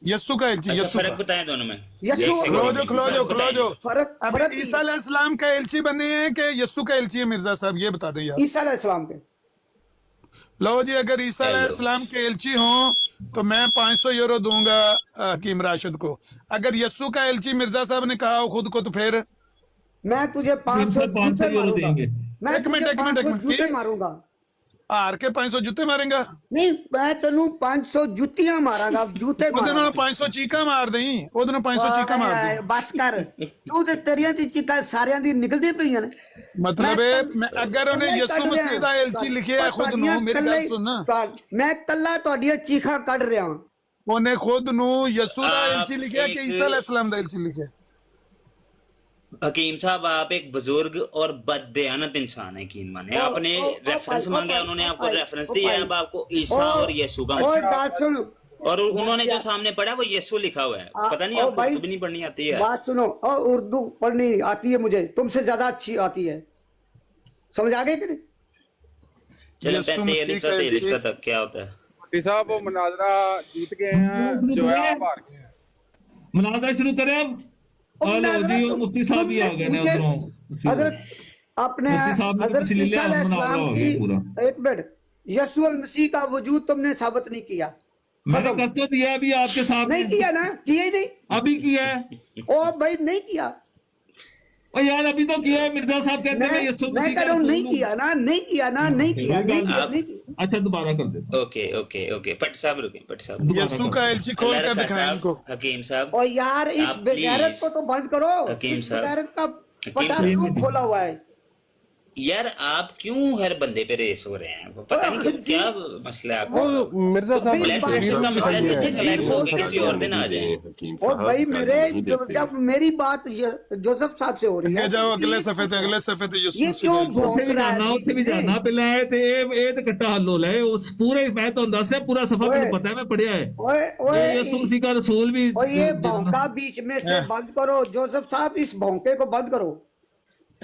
यस्सु का एलची, अच्छा, यस्सु फर्क का। बताएं दोनों में। यस्सु एक सेकंड, खलो जो फर्क अभी ईसा अलैहिस्सलाम का एलची बने हैं कि यस्सु का एलची है? मिर्जा साहब ये बता दें यार। ईसा अलैहिस्सलाम के। लो जी, अगर ईसा अलैहिस्सलाम के एलची हों तो मैं 500 यूरो दूंगा हकीम राशिद को। अगर यस्सु का एलची मिर्जा साहब ने कहा हो खुद को, तो फिर मैं तुझे 500 जूते यूरो मारूंगा। देंगे। मैं एक मिनट, तुझे एक मिनट, 500 एक मिनट। जूते की? मारूंगा। हार के 500 जूते मारेंगा? नहीं, मैं तेनू 500 जुतियां मारांगा, जूते ਉਹਦੇ ਨਾਲ मारांगा। 500 ਚੀਕਾਂ ਮਾਰ ਦੇਈ, ਉਹਦੇ ਨਾਲ 500 ਚੀਕਾਂ ਮਾਰ ਦੇਈ। बस कर, तू ते तेरियां ती चीकां सारियां दी निकलदी पईयां ने। मतलब अगर ਉਹਨੇ ਯਿਸੂ ਮਸੀਹ ਦਾ ਐਲਚੀ ਲਿਖਿਆ ਖੁਦ ਨੂੰ, ਮੇਰੀ ਗੱਲ ਸੁਣ ਨਾ, मैं कल्ला ਤੁਹਾਡੀਆਂ ਚੀਖਾਂ ਕੱਢ ਰਿਹਾ ਹਾਂ। ਉਹਨੇ ਖੁਦ ਨੂੰ ਯਿਸੂ ਦਾ ਐਲਚੀ ਲਿਖਿਆ ਕਿ ਈਸਾ अलैहिस्सलाम ਦਾ ਐਲਚੀ लिखिया? हकीम साहब, आप एक बुजुर्ग और बददयानत इंसान है, कीन माने। आपने रेफरेंस मांगा, उन्होंने आपको रेफरेंस दिया, अब आपको ईसा और यीशु का ओए बात सुन, और उन्होंने जो सामने पढ़ा वो यीशु लिखा हुआ है। पता नहीं आपको उर्दू भी नहीं पढ़नी आती है? बात सुनो, और उर्दू पढ़नी आती है मुझे, तुमसे ज्यादा अच्छी आती है, समझ आ गए कि नहीं? चलो यीशु मसीह का 43 तक क्या होता है? भट्टी साहब वो मुनाजरा जीत गए हैं, जो है आप हार गए हैं। मुनाजरा शुरू करें अब। हेलो जी, मुफ्ती साहब भी आ गए ना उधरों। हजरत अपने मुफ्ती साहब ने हजरत तफसील ईसा लिया, मुनाजरा अलैहिस्सलाम हो की गया पूरा। एक मिनट, यीशु अल मसीह का वजूद तुमने साबित नहीं किया। मैंने कर तो दिया अभी आपके नहीं सामने, किया ना, किया ही नहीं। अभी किया है। ओ भाई नहीं किया, और यार अभी तो किया है। मिर्जा साहब कहते हैं यीशु मैं मसीह कह का रहा हूँ नहीं रसूल हूँ। किया ना, नहीं किया ना, नहीं किया, नहीं किया, नहीं किया। अच्छा दोबारा कर देता हूँ। ओके ओके ओके पट साहब रुके, पट साहब दोबारा यीशु कर का एलची खोल अल्लाह कर रखा दिखाएं साहब, इनको। हकीम साहब, और यार इस आप बेगैरत please, को तो बंद करो, हकीम इस साहब, बेगैरत का हकीम पता साहब। क्यों खोला हुआ है? यार आप क्यों हर बंदे पे रेस हो रहे हैं? पता नहीं क्यों, क्या मसला है आपका? वो मिर्जा साहब बिल ने बात तकरीर का भी मसला दिखाई है, है। रिलैक्स हो के किसी और दिन आ जाए। हकीम और साहब भाई गाली मेरे नहीं देते। जब मेरी बात जोसेफ साहब से हो रही अगे है, जाओ अगले सफे ते, अगले सफे ते यीशु ये मसीह क्यों का एलची। भौंक ਉੱਥੇ ਵੀ रहा ਜਾਣਾ, है? ਉੱਥੇ ਵੀ ਜਾਣਾ ਪਹਿਲਾਂ ਇਹ ਤੇ ਕੱਟਾ ਹੱਲ ਹੋ ਲੈ ਉਸ ਪੂਰੇ। मैं तो ਦੱਸ ਰਿਹਾ पूरा सफा ओए, ਮੈਨੂੰ पता है, मैं पढ़िया है। ओए ओए ये यीशु मसीह का रसूल भी और ये भौंका बीच में से बंद करो जोसेफ साहब, इस भौंके को बंद करो।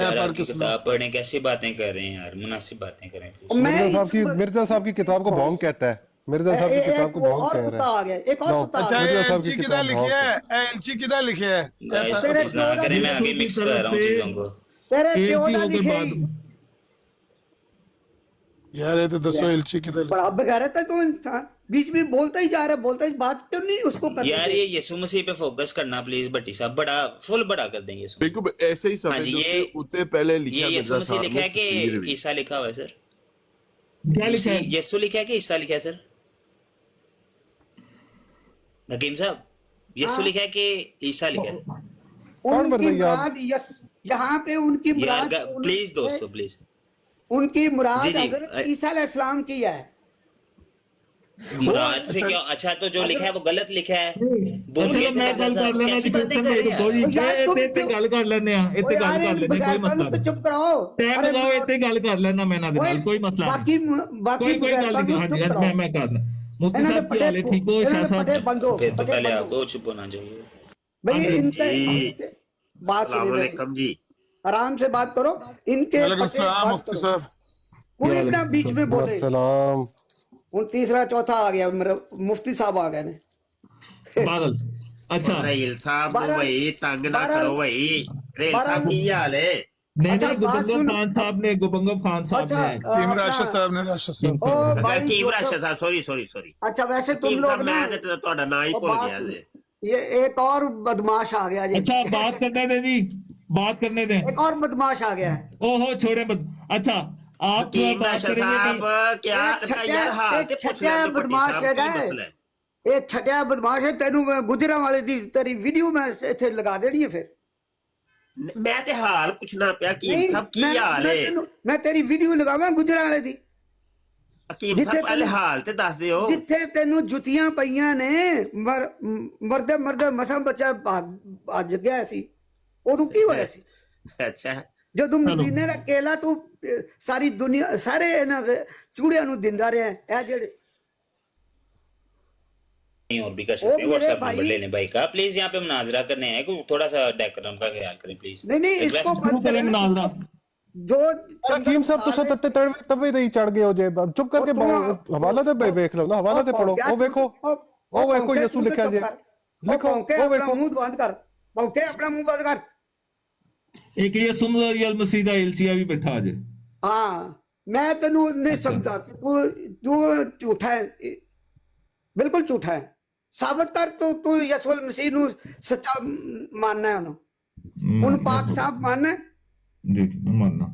यार पर आपकी किसने? किताब पढ़ने कैसी बातें कर रहे हैं यार, मुनासिब बातें करें please। और मैं मिर्जा साहब की किताब को भौंक कहता है। मिर्जा साहब की किताब को भौंक और कह कुत्ता रहा आ गया, एक और जाओ। कुत्ता आ अच्छा गया। ये मिर्जा साहब की एलची किधर किताब लिखी बहुत है? एलची किधर लिखी है? गाइस तेरे प्लीज ना करें, मैं आगे मिक्स कर रहा हूँ चीजों को। तेरे एक प्यो चीज दा होकर लिखे बाद ही। यार ये तो दसो एलची किधर लिखी? बड़ा बेगैरत है तू इंसान, बीच में बोलता ही जा रहा है, बोलता ही, बात क्यों नहीं उसको करने यार दे? ये यीशु मसीह पे फोकस करना प्लीज भट्टी साहब, बड़ा फुल बड़ा कर दें यीशु। बिल्कुल ऐसे ही हाँ जी, समझ लो ये कि उतने पहले लिखा ये यीशु मिर्जा मसीह साहब लिखा ने है तस्वीर कि भी। ईसा लिखा हुआ है सर? क्या लिखा है? यीशु लिखा है कि ईसा लिखा है सर? हकीम साहब यीशु हाँ। लिखा है कि ईसा लिखा है? कौन उनकी बताइए आप? मुराद यहाँ पे उनकी यार मुराद प्लीज दोस्तों प्लीज। उनकी मुराद जी, जी। हजरत ईसा अलैहिस्सलाम की है। मुराद से क्यों? अच्छा तो जो लिखा है वो गलत लिखा है, बोल चलो के मैं गल कर लेना कैसी जी, बातें क्वेश्चन कर भाई रहे रुको जी, हैं? यार तुम इतने गल कर लेने आ, इतने गल कर लेने, कोई मसला तो नहीं। चुप कराओ। टाइम अरे लगाओ, इतने गल कर लेना मैं ना दे नाल, कोई मसला बाकी नहीं। बाकी कोई कोई गल बगैरता नहीं। नूं हाँ चुप जी कराओ। मैं करना। मुफ्ती इन्हां दे साहब की हाले ठीक हो, शाह पटे साहब बंदो, फिर तो पटे पहले बंदो। आपको चुप होना चाहिए। भाई इनके बात अस्सलाम सुनिए, वालेकुम जी। आराम से बात करो। इनके वालेकुम पटे सलाम बात मुफ्ती करो। साहब। कोई ना बीच में बोले। सलाम। उन तीसरा चौथा आ गया, मेरा मुफ्ती साहब आ गए ने। बादल अच्छा रेल साहब बारह- भाई तंग ना बारह- करो भाई। रेल बारह- साहब की हाल है? नहीं अच्छा, नहीं, बात गुबंगम सुन। खान साहब ने, गुबंगम खान साहब अच्छा ने टीम राशिद साहब ने, राशिद साहब। ओ भाई हकीम जो- राशिद साहब, सॉरी सॉरी सॉरी। अच्छा वैसे तुम हकीम लोग साहब ना, मैं तो ਤੁਹਾਡਾ ਨਾਂ ही और भूल बात गया सुन, जी। ये एक और बदमाश आ गया जी। अच्छा बात करने दें जी, बात करने दें। एक और बदमाश आ गया है। ओहो छोड़े मत। अच्छा आप जो हकीम बात राशिद करेंगे साहब कि क्या एक छठिया- यार हाल एक ते पूछ छठिया ले तो भट्टी बदमाश साहब की है। मसला है। ਇਹ ਛਟਿਆ ਬਦਮਾਸ਼ ਹੈ, ਤੈਨੂੰ ਮੈਂ ਗੁਜਰਾਂ ਵਾਲੇ ਦੀ ਤੇਰੀ ਵੀਡੀਓ ਮੈਂ ਇੱਥੇ ਲਗਾ ਦੇਣੀ ਹੈ ਫਿਰ। मैं ते हाल पूछना पिया हकीम साहब की हाल है? ਮੈਂ ਤੇਰੀ ਵੀਡੀਓ ਲਗਾਵਾਂ ਗੁਜਰਾਂ ਵਾਲੇ ਦੀ, हकीम जिथे साहब पहले तुम- हाल ते दस दियो। ਜਿੱਥੇ ਤੈਨੂੰ ਜੁੱਤੀਆਂ ਪਈਆਂ ਨੇ, ਮਰਦੇ ਮਰਦੇ ਮਸਾਂ ਬੱਚਾ ਭੱਜ ਗਿਆ ਸੀ, ਉਦੋਂ ਕੀ ਹੋਇਆ ਸੀ? अच्छा ਜਦੋਂ ਮਦੀਨੇ ਦਾ ਕੇਲਾ ਤੂੰ ਸਾਰੀ ਦੁਨੀਆ ਸਾਰੇ ਇਹਨਾਂ ਚੂੜਿਆਂ ਨੂੰ ਦਿੰਦਾ ਰਿਹਾ। ਇਹ ਜਿਹੜੇ नहीं और भी कर सकते हैं, मेरे व्हाट्सएप भाई- नंबर ले लें भाई का। प्लीज यहाँ पे मुनाजरा करने हैं, को थोड़ा सा डेकोरम का ख्याल करें प्लीज। नहीं इसको शुरू बंद करें करें, मुनाजरा। जो हकीम साहब तुसा तत्ते तड़वे तवे ही चढ़ गए हो जे चुप करके हवाला ते देख लो ना, हवाला ते पढ़ो। ओ देखो, ओ देखो यीशु लिखा जे, लिखो ओ देखो। मुंह बंद कर, भौंके अपना मुंह बंद कर। एक ये सुमर मसीह दा एलचिया भी बैठा आज। हाँ मैं तेनू नहीं समझा, तू तू झूठा है, बिल्कुल झूठा है। साबित कर तू यीशु मसीह नू सच्चा मानना है, उन पाक साहब मानना है, जी मानना।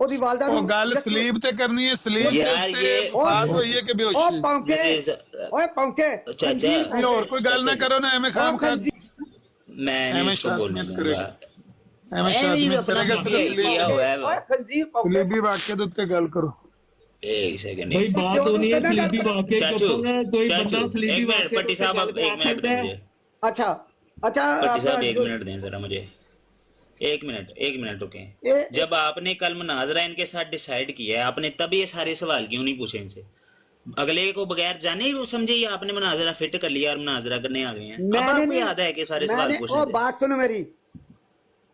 ओदी वालदा ਉਹ नू ਗੱਲ ਸਲੀਬ ਤੇ ਕਰਨੀ ਹੈ, ਸਲੀਬ यार ਤੇ ये- ਬਾਤ ਹੋਈ ਹੈ ਕਿ ओ ਬੇਹੋਸ਼ੀ। पौंके, This is- ओए पौंके अच्छा, खंजीर अच्छा। ਨਹੀਂ ਹੋਰ ਕੋਈ ਗੱਲ ਨਾ ਕਰੋ ਨਾ, ਐਵੇਂ ਖਾਮ ਖਾ खंजीर। मैं एम नहीं ए इसको शाद बोलने में दूंगा। करेगा। ਐਵੇਂ ऐਵੇਂ ਸ਼ਾਦੀ ही में अपना करेगा किया सिर्फ किया हुआ है। ओए खंजीर पौंके। सलीबी वाक्य ਦੇ ਉੱਤੇ ਗੱਲ ਕਰੋ। एक सेकंड कोई बात होनी है स्लीपी वाक्य के चाचू ऊपर है, कोई चाचू बंदा स्लीपी एक मिनट, वाक्य पट्टी साहब आप एक मिनट दें मुझे। अच्छा अच्छा पट्टी साहब अपना एक जो- मिनट दें जरा मुझे, एक मिनट रुकें। ए- जब आपने कल मुनाजरा इनके साथ डिसाइड किया है, आपने तब ये सारे सवाल क्यों नहीं पूछे इनसे? अगले को बगैर जाने ही वो समझे ये आपने मुनाजरा फिट कर लिया और मुनाजरा करने आ गए हैं। अब मैंने आपको नहीं- याद है कि सारे सवाल मैंने- पूछने ओ थे। बात सुनो मेरी,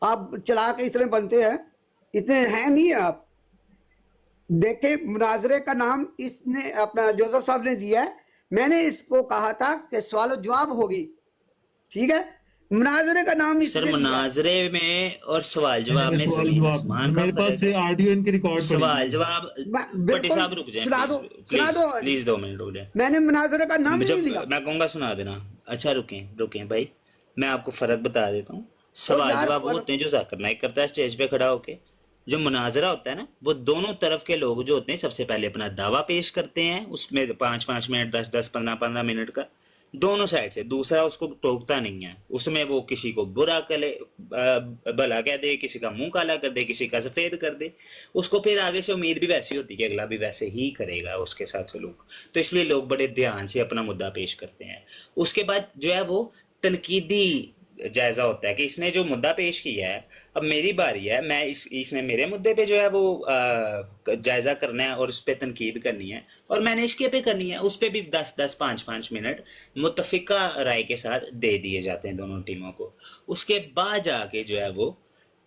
आप चला के इतने बनते हैं, इतने हैं नहीं आप। देखे मुनाजरे का नाम इसने अपना जोसेफ साहब ने दिया है, मैंने इसको कहा था कि सवाल जवाब होगी, ठीक है। मुनाजरे का नाम सर इसलिए दिया। मुनाजरे में और सवाल जवाब में सवाल जमीन जवाब आसमान का मेरे पास फर्क है। ऑडियो इनकी रिकॉर्ड सवाल जवाब बिल्कुल, भट्टी साहब रुक जाए, सुना दो, सुना दो। प्लीज 2 मिनट रुक जाए। मैंने मुनाजरे का नाम जब नहीं लिया। मैं कहूंगा सुना देना। अच्छा रुकें भाई, मैं आपको फर्क बता देता हूँ। सवाल यार, जवाब वो होते हैं जो जाकिर नाइक करता है स्टेज पे खड़ा होके। जो मुनाजरा होता है ना, वो दोनों तरफ के लोग जो होते हैं सबसे पहले अपना दावा पेश करते हैं, उसमें 5-5 मिनट 10-10 15-15 मिनट का, दोनों साइड से। दूसरा उसको टोकता नहीं है, उसमें वो किसी को बुरा करे, भला कह दे, किसी का मुंह काला कर दे, किसी का सफेद कर दे। उसको फिर आगे से उम्मीद भी वैसी होती है कि अगला भी वैसे ही करेगा उसके साथ सलूक। तो इसलिए लोग बड़े ध्यान से अपना मुद्दा पेश करते हैं। उसके बाद जो है वो तनकीदी जायजा होता है कि इसने जो मुद्दा पेश किया है, अब मेरी बारी है, मैं इसने मेरे मुद्दे पे जो है वो जायजा करना है और उस पर तनकीद करनी है, और मैंने इसके पे करनी है। उस पर भी 10-10 5-5 मिनट मुत्तफिका राय के साथ दे दिए जाते हैं दोनों टीमों को। उसके बाद जाके जो है वो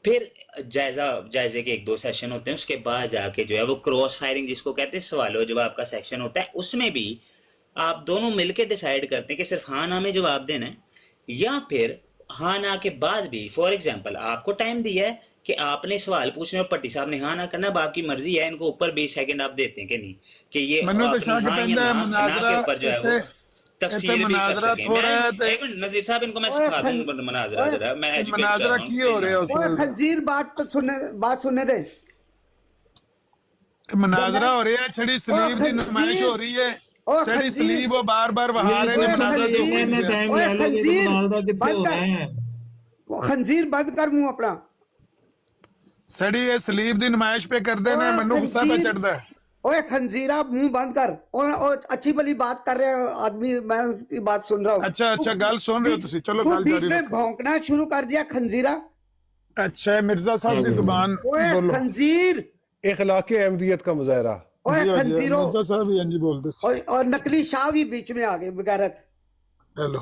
फिर जायजे के 1-2 सेशन होते हैं। उसके बाद जाके जो है वो क्रॉस फायरिंग जिसको कहते हैं, सवालों जवाब का सेक्शन होता है। उसमें भी आप दोनों मिलकर डिसाइड करते हैं कि सिर्फ हाँ ना में जवाब देना है, या फिर हाँ ना के बाद भी, फॉर एग्जाम्पल आपको टाइम दिया है कि आपने सवाल पूछने और पट्टी साहब ने हाँ ना करना, आपकी मर्जी है। इनको ऊपर 20 सेकंड आप देते हैं कि नहीं, कि ये मनु तो अपनी शाह हाँ कहता या है ना मुनाजरा के ऊपर जो है वो तफसील भी कर मुनाजरा सकें। थोड़ा है तो एक मिनट नजीर साहब, इनको मैं सिखा दूं मुनाजरा जरा, मैं educate कर मुनाजरा रहा हूं। की हो रहे हो ओए खंजीर, बात सुनने दे। मुनाजरा हो रही है, छड़ी सलीब की नुमाइश हो रही है, ओए छड़ी खंजीर। सलीब वो बार-बार वहा रहे ओए ने मुनाजरा खंजीर। जो हो इतना रहा है। टाइम ओए ले लो, ये खंजीर, तो मुनाजरा कितने बंद हो कर। रहे हैं। वो खंजीर बंद कर मुंह अपना। छड़ी ये सलीब दी नुमाइश पे कर देना, ओए मनु गुस्सा पे खंजीर। चढ़ता है। ओए खंजीरा, मुंह बंद कर। और अच्छी भली बात कर रहे हैं आदमी, मैं उसकी बात सुन रहा हूँ। अच्छा गल सुन रहे हो तुसी, चलो तू गल बीच जारी में रखो। भौंकना शुरू कर दिया खंजीरा। अच्छा मिर्जा साहब की जुबान ओए बोलो। खंजीर, इखलाक अहमदियत का मुजाहरा। ओए जी हाँ, जी हाँ, खंजीरो। मिर्जा साहब ही जी बोलते सी। और नकली शाह भी बीच में आ गए बगैरत। हेलो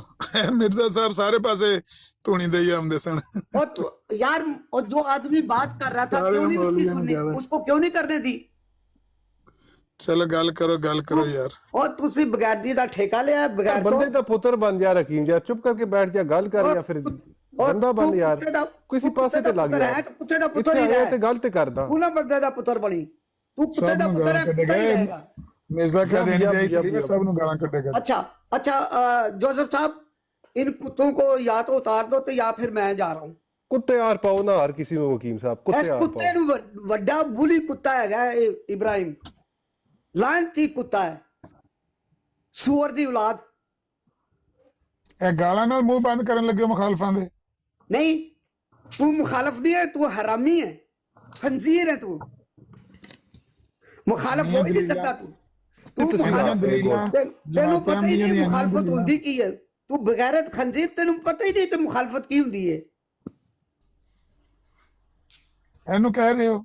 मिर्जा साहब सारे पासे धूनी दई आमदे सन। और तू यार, और जो आदमी बात कर रहा था सारे क्यों नहीं उसकी मौलवियों ने सुनी? ज्यादा। उसको क्यों नहीं करने दी? चलो गल करो यार। और तुसी बगैरती दा ठेका लिया है, बगैर तो। बंदे दा पुत्र बन जा रकीम जा, चुप करके बैठ जा, गल कर या फिर बंदा बन यार, किसी पासे ते लग है यार। तो कुत्ते दा पुੱਤਰ इत्थे ही आया है। ते गल ते करदा। तू ना बंदे दा पुੱਤਰ बनी, तू कुत्ते सब दा नु पुੱਤਰ है, गालां कुत्ता ही कड्डेगा रहेगा। मिर्जा कह देनी यब, चाहिए यब, कि यब। सब नु गालां कड्डेगा। अच्छा जोसेफ साहब, इन कुत्तों को या तो उतार दो, तो या फिर मैं जा रहा हूँ। कुत्ते यार पाओ ना हर किसी ਨੂੰ ਹਕੀਮ ਸਾਹਿਬ, ਕੁੱਤੇ इस यार कुत्ते पाओ। नु वड्डा बुली कुत्ता है इब्राहिम, लानती कुत्ता है, सूअर दी औलाद। ए गालां नाल मुंह बंद करन लगे मुखालफां दे। नहीं, तू मुखालफ नहीं है, तू हरामी है, खंजीर है तू, मुखालफ हो ही नहीं सकता तू। तू मुखालफ, तेनू पता ही नहीं मुखालफत होंदी की है। तू बगैरत खंजीर, तेनू पता ही नहीं ते मुखालफत की होंदी है। एनू कह रहे हो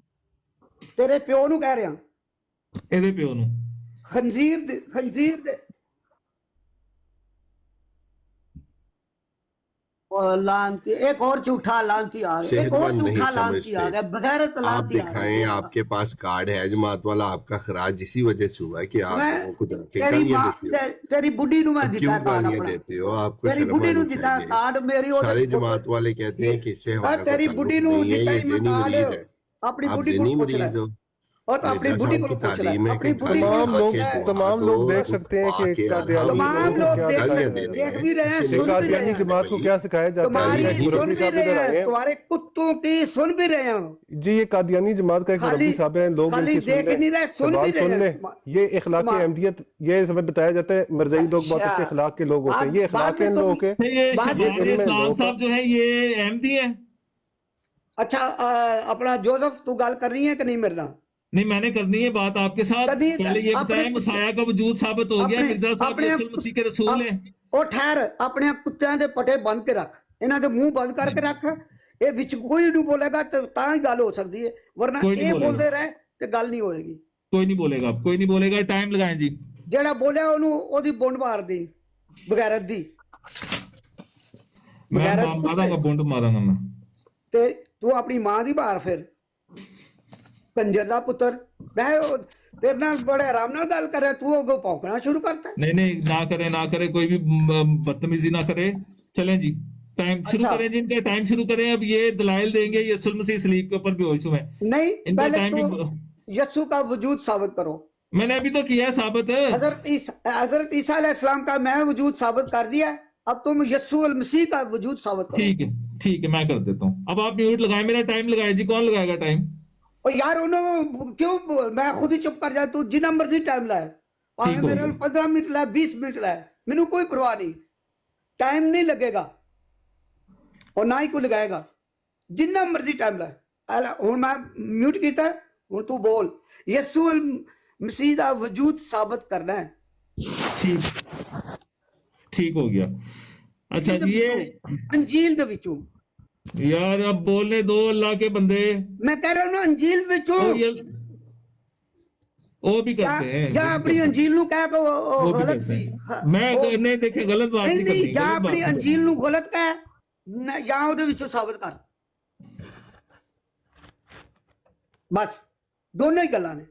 तेरे प्यो नू कह रहा, ਇਹਦੇ ਪਿਓ ਨੂੰ। खंजीर दे और लानती, एक और झूठा लानती आ गया, एक और सेहतमंद नहीं झूठा लानती आ समझते। गया, बगैरत आप लानती आ दिखाएं, गया। आपके पास कार्ड है जमात वाला, आपका खराज इसी वजह से हुआ है कि आप मैं लोगों को जाके तेरी गालियां माँ, देते हो। तेरी बुढ़ी नू मैं अब दिता क्यों कार्ड गालियां अपना, देते हो? आपको तेरी शर्म बुढ़ी नू आनी दिता चाहिए। कार्ड मेरी। सारे जमात वाले कहते हैं कि इससे हमारा तेरी कोई बुढ़ी ताल्लुक नू नहीं है, दिता ये ही मैं जहनी मरीज कार्ड, है। अपनी आप बुढ़ी जहनी को पूछ मरीज ले, हो। और अपनी मिर्जा बुढ़ी साहब को की पूछ ले, तालीम है अपनी कि बुढ़ी को तमाम पूछ लोग ले। तमाम लोग देख सकते हैं कि कादियानी तमाम को लोग क्या देख सिखाया सकते, जाता है। देख भी रहे हैं, इसे सुन भी रहे कादियानी हैं। जमात को क्या सिखाया जाता है? तुम्हारी ये सुन मुरब्बी भी साहब रहे इधर आए हैं, हैं तुम्हारे कुत्तों की सुन भी रहे हैं। जी, ये कादियानी जमात का एक खाली मुरब्बी साहब हैं, लोग खाली इनकी देख नहीं रहे, सुन सवाल भी रहे सुन ले। हैं। ये इखलाक अहमदियत, ये समय बताया जाता है मरज़ई लोग बहुत अच्छे इखलाक के लोग होते हैं। ये इखलाक है इन लोगों के। ये बात- शबाब इनमें इस्लाम लोग- साहब जो है ये अहमदी है। अच्छा अपना जोसेफ, तू गल कर रही है कि नहीं मेरे नाल? नहीं, मैंने करनी है बात आपके साथ। करनी है। पहले ये अपने- बताएं, मसाया का वजूद साबित हो गया, अपने- मिर्जा साहब अपने- यीशु मसीह के रसूल हैं। ਉਹ ਠਹਿਰ, ਆਪਣੇ ਕੁੱਤਿਆਂ ਦੇ ਪਟੇ ਬੰਦ ਕੇ ਰੱਖ, ਇਹਨਾਂ ਦੇ ਮੂੰਹ ਬੰਦ ਕਰਕੇ ਰੱਖ। ਇਹ ਵਿੱਚ ਕੋਈ ਨਹੀਂ ਬੋਲੇਗਾ ਤੇ ਤਾਂ ਹੀ ਗੱਲ ਹੋ ਸਕਦੀ ਹੈ, ਵਰਨਾ ਕੋਈ ਨਹੀਂ ਇਹ ਬੋਲੇਗਾ। ਬੋਲਦੇ ਰਹੇ ਤੇ ਗੱਲ ਨਹੀਂ ਹੋਏਗੀ। कोई नहीं बोलेगा, कोई नहीं बोलेगा, टाइम लगाएं जी। ਜਿਹੜਾ ਬੋਲਿਆ ਉਹਨੂੰ ਉਹਦੀ ਬੁੰਡ ਮਾਰਦੀ ਬਗੈਰਤ ਦੀ, मैं बगैरत मारूंगा, बुंड मारूंगा मैं। ਤੇ ਤੂੰ ਆਪਣੀ ਮਾਂ ਦੀ ਬਾਹਰ ਫਿਰ ਕੰਜਰ ਦਾ ਪੁੱਤਰ। ਮੈਂ ਤੇਰੇ ਨਾਲ ਬੜੇ ਆਰਾਮ ਨਾਲ ਗੱਲ ਕਰ ਰਿਹਾ, ਤੂੰ ਅੱਗੋਂ ਭੌਂਕਣਾ ਸ਼ੁਰੂ ਕਰਤਾ। नहीं नहीं, ना करे ना करे, कोई भी बदतमीजी ना करे। चलें जी। टाइम शुरू अच्छा। करें जिनका टाइम शुरू करें। अब ये दलाइल देंगे यीशु मसीह सलीब के ऊपर बेहोश हुए हैं। नहीं, इनका पहले टाइम तो यीशु का वजूद साबित करो। मैंने अभी तो किया है साबित। हजरत ईसा अलैहिस्सलाम का मैं वजूद साबित कर दिया, अब तुम यीशु अल मसीह का वजूद साबित करो। ठीक है मैं कर देता हूँ। अब आप म्यूट लगाए, मेरा टाइम लगाए जी। कौन लगाएगा टाइम? और यार उन्होंने क्यों, मैं खुद ही चुप कर जाता हूँ। जिन्ना मर्जी टाइम लाए, भावे ठीक हो मेरे गया। 15 मिनट लाए, 20 मिनट लाए, मैनू कोई परवाह नहीं। टाइम नहीं लगेगा और ना ही कोई लगाएगा, जिन्ना मर्जी टाइम लाए। हूँ मैं म्यूट किया, हूँ तू बोल। यीशु अल मसीह का वजूद साबित करना है। ठीक हो गया। अच्छा जी, ये अंजील दे विचों यार अब बोलने दो अल्लाह के बंदे। मैं कह रहा हूँ ना, अंजील विचों वो भी करते हैं या अपनी अंजील नु कह को वो भी गलत करते सी। हैं। मैं नहीं देखे गलत बात नहीं नहीं नहीं, करनी, या गलत बात अपनी नहीं करनी। अंजील नु गलत कह या ਉਹਦੇ ਵਿੱਚੋਂ ਸਾਬਤ ਕਰ। बस दोनों ही गल्लां ने।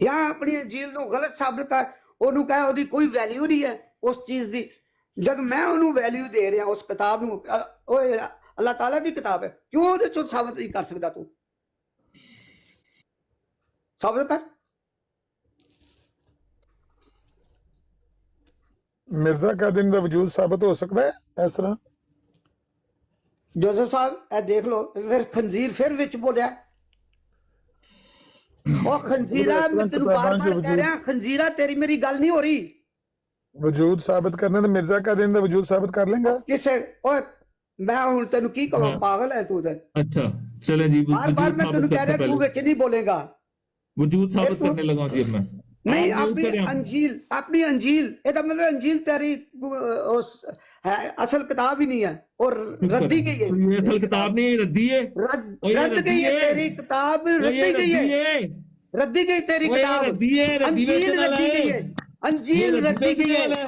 या अपनी अंजील नु गलत साबित कर, ਉਹਨੂੰ ਕਹ ਉਹਦੀ ਕੋਈ ਵੈਲਿਊ ਨਹੀਂ ਹੈ ਉਸ ਚੀਜ਼ ਦੀ। जब मैं ਉਹਨੂੰ ਵੈਲਿਊ ਦੇ ਰਿਹਾ ਉਸ ਕਿਤਾਬ ਨੂੰ, ਉਹ ਅੱਲਾਹ ਤਾਲਾ ਦੀ ਕਿਤਾਬ ਹੈ, ਕਿਉਂ ਉਹਦੇ ਚੋਂ ਸਾਬਤ ਨਹੀਂ ਕਰ ਸਕਦਾ ਤੂੰ? साबित कर। मिर्जा का दिन का वजूद साबित हो सकता है इस तरह? जोसेफ साहब ए देख लो, फिर खंजीर फिर विच बोलिया। ओ खंजीरा, मैं तेनू बार बार कह रहा, खंजीरा तेरी मेरी गल नहीं हो रही। वजूद साबित करने तो मिर्जा का दिन का वजूद साबित कर लेंगे किसे? ओ मैं हुन तेनू की कहूं, पागल है तू ते। अच्छा चले जी, बार बार मैं तेनू कह रहा, तू विच नहीं बोलेगा। वजूद साबित करने लगा जी अब मैं। नहीं, आप अपनी करें आप। अंजील, अपनी अंजील, ਇਹਦਾ मतलब अंजील तेरी उस है असल किताब ही नहीं है और रद्दी गई है। ये असल किताब नहीं, रद्दी है। रद्द गई है तेरी किताब, रद्दी गई है, रद्दी गई तेरी किताब। रद्दी है, रद्दी अंजील बेचने वाला रद्दी गई है। है, अंजील रद्दी गई है, ये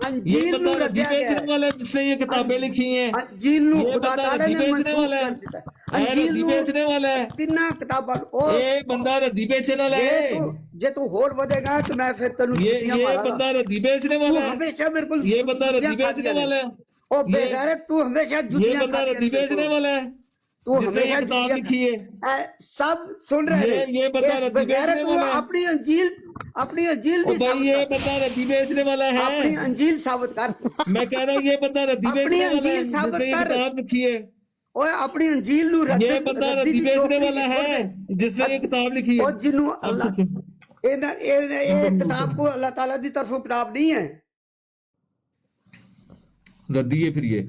अंजील बंदा नु रद्दी रद्दिया गया बेचने है। वाला है जिसने ये किताबें लिखी हैं। अंजील नु ये खुदा बंदा ताला रद्दी ने बेचने मंसूख वाला है। कर दिया है। ये अंजील रद्दी नु बेचने वाला है। तिन्ना किताबां ओ ये बंदा रद्दी बेचने वाला है। जे तू होर वधेगा तो मैं फिर तेनू ये जुतियां ये मारांगा। बंदा रद्दी बेचने तू वाला है। हमेशा मेरे को ये बंदा रद्दी जुतियां बेचने खादियां वाला ने। है। ओ बेगैरत, तू हमेशा ये जुतियां बंदा खादियां रद्दी ने मेरे को। बेचने वाला है तू जिसने ये हमेशा किताब जुतियां लिखी है। सब सुन रहे हैं। ये बंदा इस रद्दी बगैर बेचने तू वाला है। अपनी अंजील ओ भी भाई ये साबित कर। बंदा रद्दी बेचने वाला अपनी है। अंजील साबित कर। मैं कह रहा हूँ ये बंदा रद्दी अपनी बेचने वाला है अंजील साबित जिसने ये कर। किताब लिखी है। ओए अपनी अंजील नु रद्द, ये बंदा रद्दी दी बेचने चौकड़ी वाला च छोड़ है दे। जिसने ये किताब लिखी है। और जिन्हों अब अल्लाह सुन- ये किताब को अल्लाह ताला दी तरफों किताब नहीं है। रद्दी है फिर ये।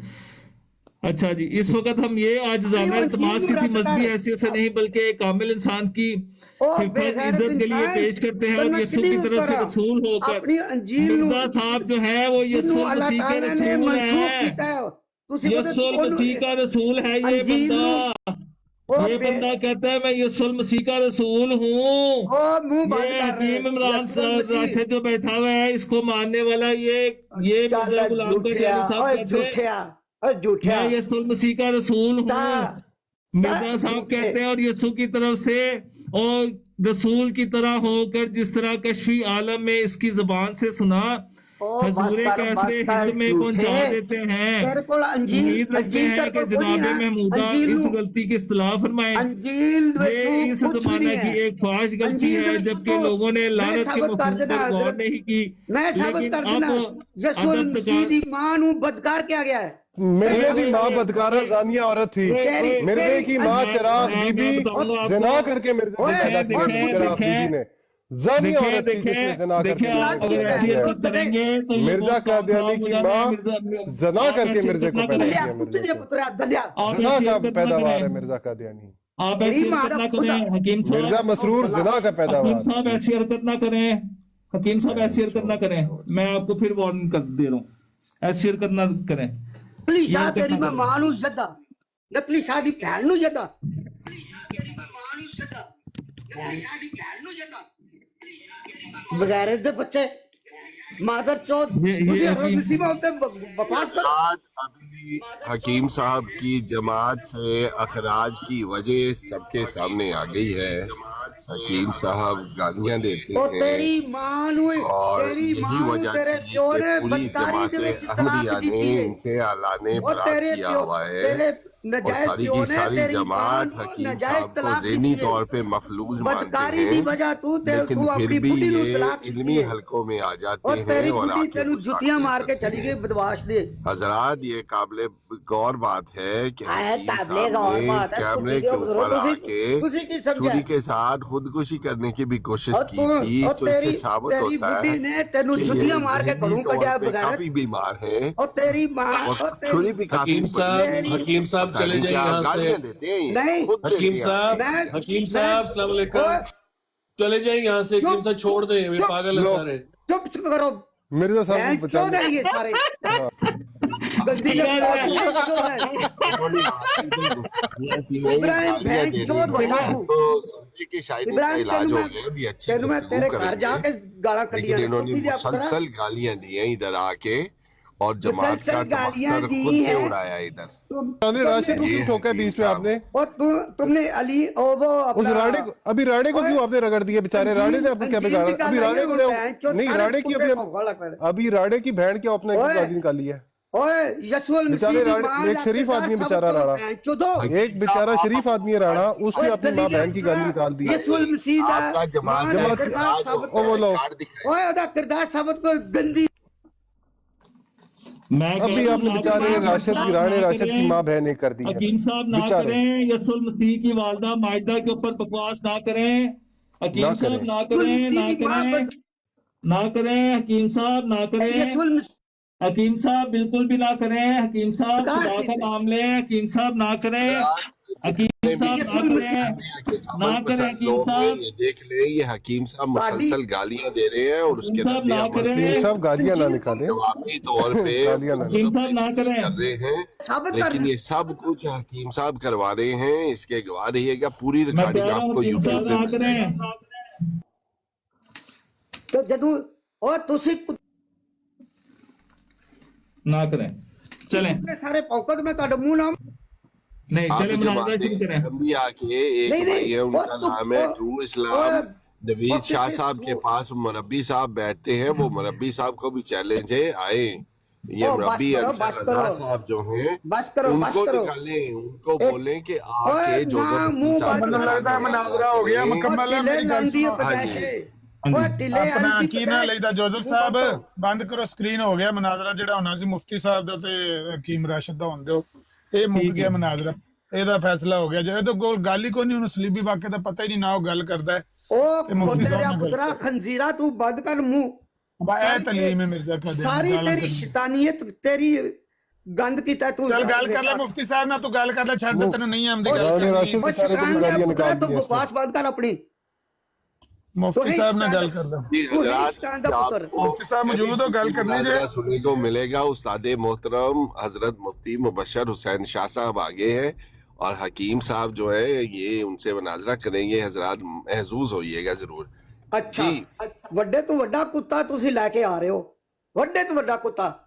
अच्छा जी, इस वक्त हम ये आज जाना वो इल्तमास चीज़ किसी रद्द मजहबी कर। हैसियत से नहीं बल्कि एक कामिल इंसान की ओ हिफाजत बेगैरत इज्जत के लिए इंसान, पेश करते हैं। और तन्ना यीशु कितनी की तरफ से करा। रसूल होकर अपनी अंजील नु मिर्जा साहब जो है वो यीशु जिन्हों अल्लाह मसीह के ताला ने रसूल मंसूख है। किया है। तुसी कहते यीशु ओनू- मसीह का रसूल है ये अंजील बंदा। ओ ये बे- बंदा कहता है मैं यीशु मसीह का रसूल हूँ। ओ मुंह बंद ये कर रहे हकीम इमरान यीशु मसीह। राशिद जो बैठा हुआ है इसको मानने वाला ये चल मिर्जा गुलाम झूठिया, कादियानी साहब ओए कहते हैं झूठिया, ओए झूठिया। मैं यीशु मसीह का रसूल हूँ। ता- मिर्जा साहब झूठे। कहते हैं और यीशु की तरफ से और रसूल की तरह होकर जिस तरह कश्फी आलम में इसकी जुबान से सुना ओ हजूरे बस कर, कैसे बस कर, हिंद में पहुंचा झूठे। देते हैं। तेरे को अंजील उम्मीद रखते अंजील हैं तेरे कि को कोई जनाब ना महमूदा अंजील इस नु- गलती की इस्तेलाह फरमाए। अंजील ये इस कुछ भी जमाना नहीं की है। एक फाश गलती अंजील है में जबकि तो लोगों ने मैं लानत के साबित कर मफहूम देना पर गौर हजरत, नहीं की। मैं साबित लेकिन कर देना अब यीशु अदब मसीह दी मां नु बदकार किया गया है। मिर्जे की माँ बदकारा जानिया औरत थी। तेरी- मिर्जे तेरी- की माँ चिराग मैं बीबी बताऊंगा आपको। जना करके मिर्जे को ओए, पैदा किया। देखें, चिराग देखें, बीबी ने जानिया औरत थी जिसने जना करके देखिए मिर्जे आप को अगर पैदा ऐसी किया। हरकत करेंगे तो ये मिर्जा बहुत कादियानी खराब की हो जाना है। माँ जना आप करके ऐसी मिर्जे हरकत को ना पैदा करें। किया। दलिया मिर्जे कुत्ते को पुत्रा दलिया। आप जना ऐसी का हरकत ना पैदावार है करें। मिर्जा कादियानी। आप ऐसी मेरी माँ हरकत ना का खुदा। करें हकीम मिर्जा साहब। मसरूर जना का हकीम पैदावार। साहब ऐसी हरकत ना करें। हकीम साहब ऐसी हरकत ना करें। मैं आपको फिर वार्निंग कर दे रहा हूँ, ऐसी हरकत ना करें। नकली शाह तेरी मैं मां नु जदा, नकली शाह दी भैन नु जदा, नकली शाह तेरी मैं मां नु जदा, नकली शाह दी भैन नु जदा। बगैरत दे बच्चे मादर चौथ ये तुसी हर हकीम- किसी में होते बकवास करो। आज अभी हकीम साहब की जमात से अखराज की वजह सबके सामने आ गई है। हकीम साहब गालियां देते ਉਹ हैं ਤੇਰੀ ਮਾਂ ਨੂੰ और ਤੇਰੀ यही ਮਾਂ ਨੂੰ वजह ਤੇਰੇ थी ਪਿਓ कि ਨੇ पूरी ਬਦਕਾਰੀ ਦੇ जमात ਵਿੱਚ अहमदिया ਤਲਾਕ ने ਦਿੱਤੀ ਹੈ इनसे आलाने ਉਹ बरात ਤੇਰੇ किया ਪਿਓ हुआ है ਤੇਰੇ और ਨਜਾਇਜ਼ सारी ਪਿਓ की ਨੇ सारी ਤੇਰੀ ਮਾਂ जमात ਨੂੰ हकीम ਨਜਾਇਜ਼ साहब को ਤਲਾਕ ज़हनी ਦਿੱਤੀ तौर ਹੈ पे मफलूज मानते ਬਦਕਾਰੀ ਦੀ हैं ਵਜ੍ਹਾ ਤੂੰ लेकिन ਤੂੰ फिर ਆਪਣੀ भी ਬੁੱਢੀ ਨੂੰ ये ਤਲਾਕ इल्मी ਦਿੱਤੀ ਹੈ हलकों में आ जाते और हैं तेरी और बुढ़ी आके तेनू जुतियां गुस्ताखी मार के करते चली हैं। गई बदमाश दे हजरात ये काबिल गौर बात है कि आए हकीम ताबले साहब गौर ने बात है कैमरे कुत्ती के के ऊपर तुसी आके की समझा छुरी के साथ खुदकुशी करने की भी कोशिश और की तू थी और तो इससे तेरी साबित तेरी होता बुढ़ी है ने तेनू कि ये जुतियां मार के ज़हनी घरों तौर कढ़िया पे बगैर काफी बीमार है और तेरी माँ और और तेरी छुरी भी काफी हकीम साहब चले जाइए यहाँ से। गालियां देते हैं ये, नहीं, खुद देते हकीम हैं। साहब मैं- हकीम मैं- साहब अस्सलाम वालेकुम। ओए, चले जाइए यहाँ से, हकीम चुप, साहब छोड़ दें, ये चुप, पागल है लो। सारे। चुप करो मिर्जा साहब बहन को बचा चोद है ये सारे गंदी लड़की है, चोद है। इब्राहिम बहन चोद बना तू तो समझे कि शायद इनका इब्राहिम इलाज तेनू हो मैं गया, भी अच्छी तेनू मैं गुफ्तगू तेरे घर करेंगे। जाके गाला कढ़िया लेकिन इन्होंने कुत्ती दे अपना मुसलसल गालियां दी हैं इधर आके और जमात का मुसलसल गालियां तबसर दी खुद से हैं। उड़ाया इधर। रानी राशिद को क्यों ठोका है बीच में आपने? और तुमने अली और वो उस अपना राणे को अभी राणे को क्यों आपने रगड़ दिया बेचारे? राणे ने आपको क्या बिगाड़ा? अभी राणे को नहीं, राणे की अभी राणे की बहन क्या अपने ओए। गाली निकाली है? ओए यशवल बेचारे राणे, एक शरीफ आदमी बेचारा राणा, एक बेचारा शरीफ आदमी है राणा, उसने अपनी माँ बहन की गाली निकाल दी है। यशवल मसीह दा आपका जमात मां दा जमात- किरदार साबित ओ वो लो। कार्ड दिख रहा है। ओए ओदा किरदार साबित को गंदी मैं कह अभी रहा आपने हूं, बेचारे आप राशिद की ना राणे राशिद की करें। माँ बहन एक कर दी है हकीम साहब ना बेचारे। करें, यसुल मसीह की वालदा मायदा के ऊपर बकवास ना करें। हकीम ना साहब करें। ना करें, ना करें, ना करें। हकीम साहब ना करें। यशवल मसीह हकीम साहब बिल्कुल भी ना करें। हकीम साहब कहाँ खुदा से का थे? नाम लें। हकीम साहब ना करें। हकीम साहब ना करें, ना करें। हकीम साहब ये देख ले, ये हकीम साहब मुसलसल गालियां दे रहे हैं और उसके साहब रद्द ना अमल करें। ये सब गालियां ना निकाले, जवाबी तौर पे गालियां ना हकीम साहब ना कुछ करें। कर रहे हैं। साबित लेकिन कर ये सब कुछ हकीम साहब करवा रहे हैं, इसके गवाह रहिएगा। पूरी मैं रिकॉर्डिंग कह रहा हूं आपको हकीम यूट्यूब साहब पे ना मिल जाएगी। करें, तो जदू और तुसी ना करें। चलें, कुत्ते सारे पौकत में ਤੁਹਾਡਾ ਮੂੰਹ ਨਾਮ नहीं आप चले जो मुनाजरा शुरू बातें करें। हम भी आके एक नहीं, भाई है, उनका और तुम- नाम है और- ट्रू इस्लाम नवीद और शाह किसी- साहब के पास मुरब्बी साहब बैठते हैं। वो मुरब्बी साहब को भी चैलेंज है, आए ये ओ, बस मुरब्बी करो, अंसर बस रजा करो। साहब जो हैं बस करो, बस उनको करो। निकालें, उनको ए- बोलें कि ओए, आके ना, जोसेफ मुंह साहब बंद के ਮੈਨੂੰ ਲੱਗਦਾ सामने ਮਨਾਜ਼ਰਾ ਹੋ ਗਿਆ करें। ਮੁਕੰਮਲ ਹੈ। ਮੇਰੀ ਗੱਲ ਸੁਣੋ ਉਹ ਢਿੱਲੇ ਆਪਣਾ ਆਂਦੀ ਕੀ ਨਾ ਲਈਦਾ ਜੋਜ਼ਫ ਸਾਹਿਬ ਬੰਦ ਕਰੋ ਸਕਰੀਨ। ਹੋ ਗਿਆ ਮਨਾਜ਼ਰਾ ਜਿਹੜਾ ਹੋਣਾ ਸੀ ਮੁਫਤੀ ਸਾਹਿਬ ਦਾ ਤੇ ਹਕੀਮ ਰਾਸ਼ਿਦ ਦਾ ਹੁੰਦੇ ਹੋ, ਇਹ ਮੁੱਕ ਗਿਆ ਮਨਾਜ਼ਰਾ। ਇਹਦਾ ਫੈਸਲਾ ਹੋ ਗਿਆ। ਜੇ ਇਹਦੇ ਕੋਲ ਗੱਲ ਹੀ ਕੋਈ ਨਹੀਂ, ਉਹਨੂੰ ਸਲੀਬੀ ਵਾਕਿਆ ਦਾ ਪਤਾ ਹੀ ਨਹੀਂ, ਨਾ ਉਹ ਗੱਲ ਕਰਦਾ ਹੈ। ਉਹ ਤੇ ਮੁਫਤੀ ਖੋਤੇ ਸਾਹਿਬ ਦਾ ਨੇ ਗੱਲ ਪੁੱਤਰਾ ਖੰਜ਼ੀਰਾ ਤੂੰ ਬੰਦ ਕਰ ਮੂੰਹ ਇਹ ਤਲੀਮ ਹੈ ਮਿਰਜ਼ਾ ਕਦੇ ਸਾਰੀ ਤੇਰੀ ਸ਼ੈਤਾਨੀਅਤ ਤੇਰੀ ਗੰਦ ਕੀਤਾ ਤੂੰ ਚੱਲ ਗੱਲ ਕਰ ਲੈ ਮੁਫਤੀ ਸਾਹਿਬ ਨਾਲ, ਤੂੰ ਗੱਲ ਕਰ ਲੈ, ਛੱਡ ਦੇ, ਤੈਨੂੰ ਨਹੀਂ ਆਉਂਦੀ ਗੱਲ राणे ਕਰਨੀ। राशिद के सारे ਸ਼ੈਤਾਨ को ਦਾ गालियां ਪੁੱਤਰਾ निकाल ਤੂੰ दी है इसने। ਬਕਵਾਸ ਬੰਦ ਕਰ ਆਪਣੀ ਮੁਫਤੀ ਸਾਹਿਬ ਨਾਲ ਗੱਲ ਕਰ ਲੈ। जी तू नहीं हजरात, स्टैंड अप उतर। आपको मुफ्ती साहब मौजूद हो, गल करनी मुनाज़रा जे। सुनने को मिलेगा। उस्ताद मोहतरम हजरत मुफ्ती मुबशर हुसैन शाह साहब आगे हैं और हकीम साहब जो है ये उनसे मुनाज़रा करेंगे। हजरात महजूज होइएगा जरूर। ਅੱਛਾ ਜੀ। ਵੱਡੇ ਤੋਂ ਵੱਡਾ ਕੁੱਤਾ ਤੁਸੀਂ ਲੈ ਕੇ ਆ ਰਹੇ ਹੋ, ਵੱਡੇ ਤੋਂ ਵੱਡਾ ਕੁੱਤਾ।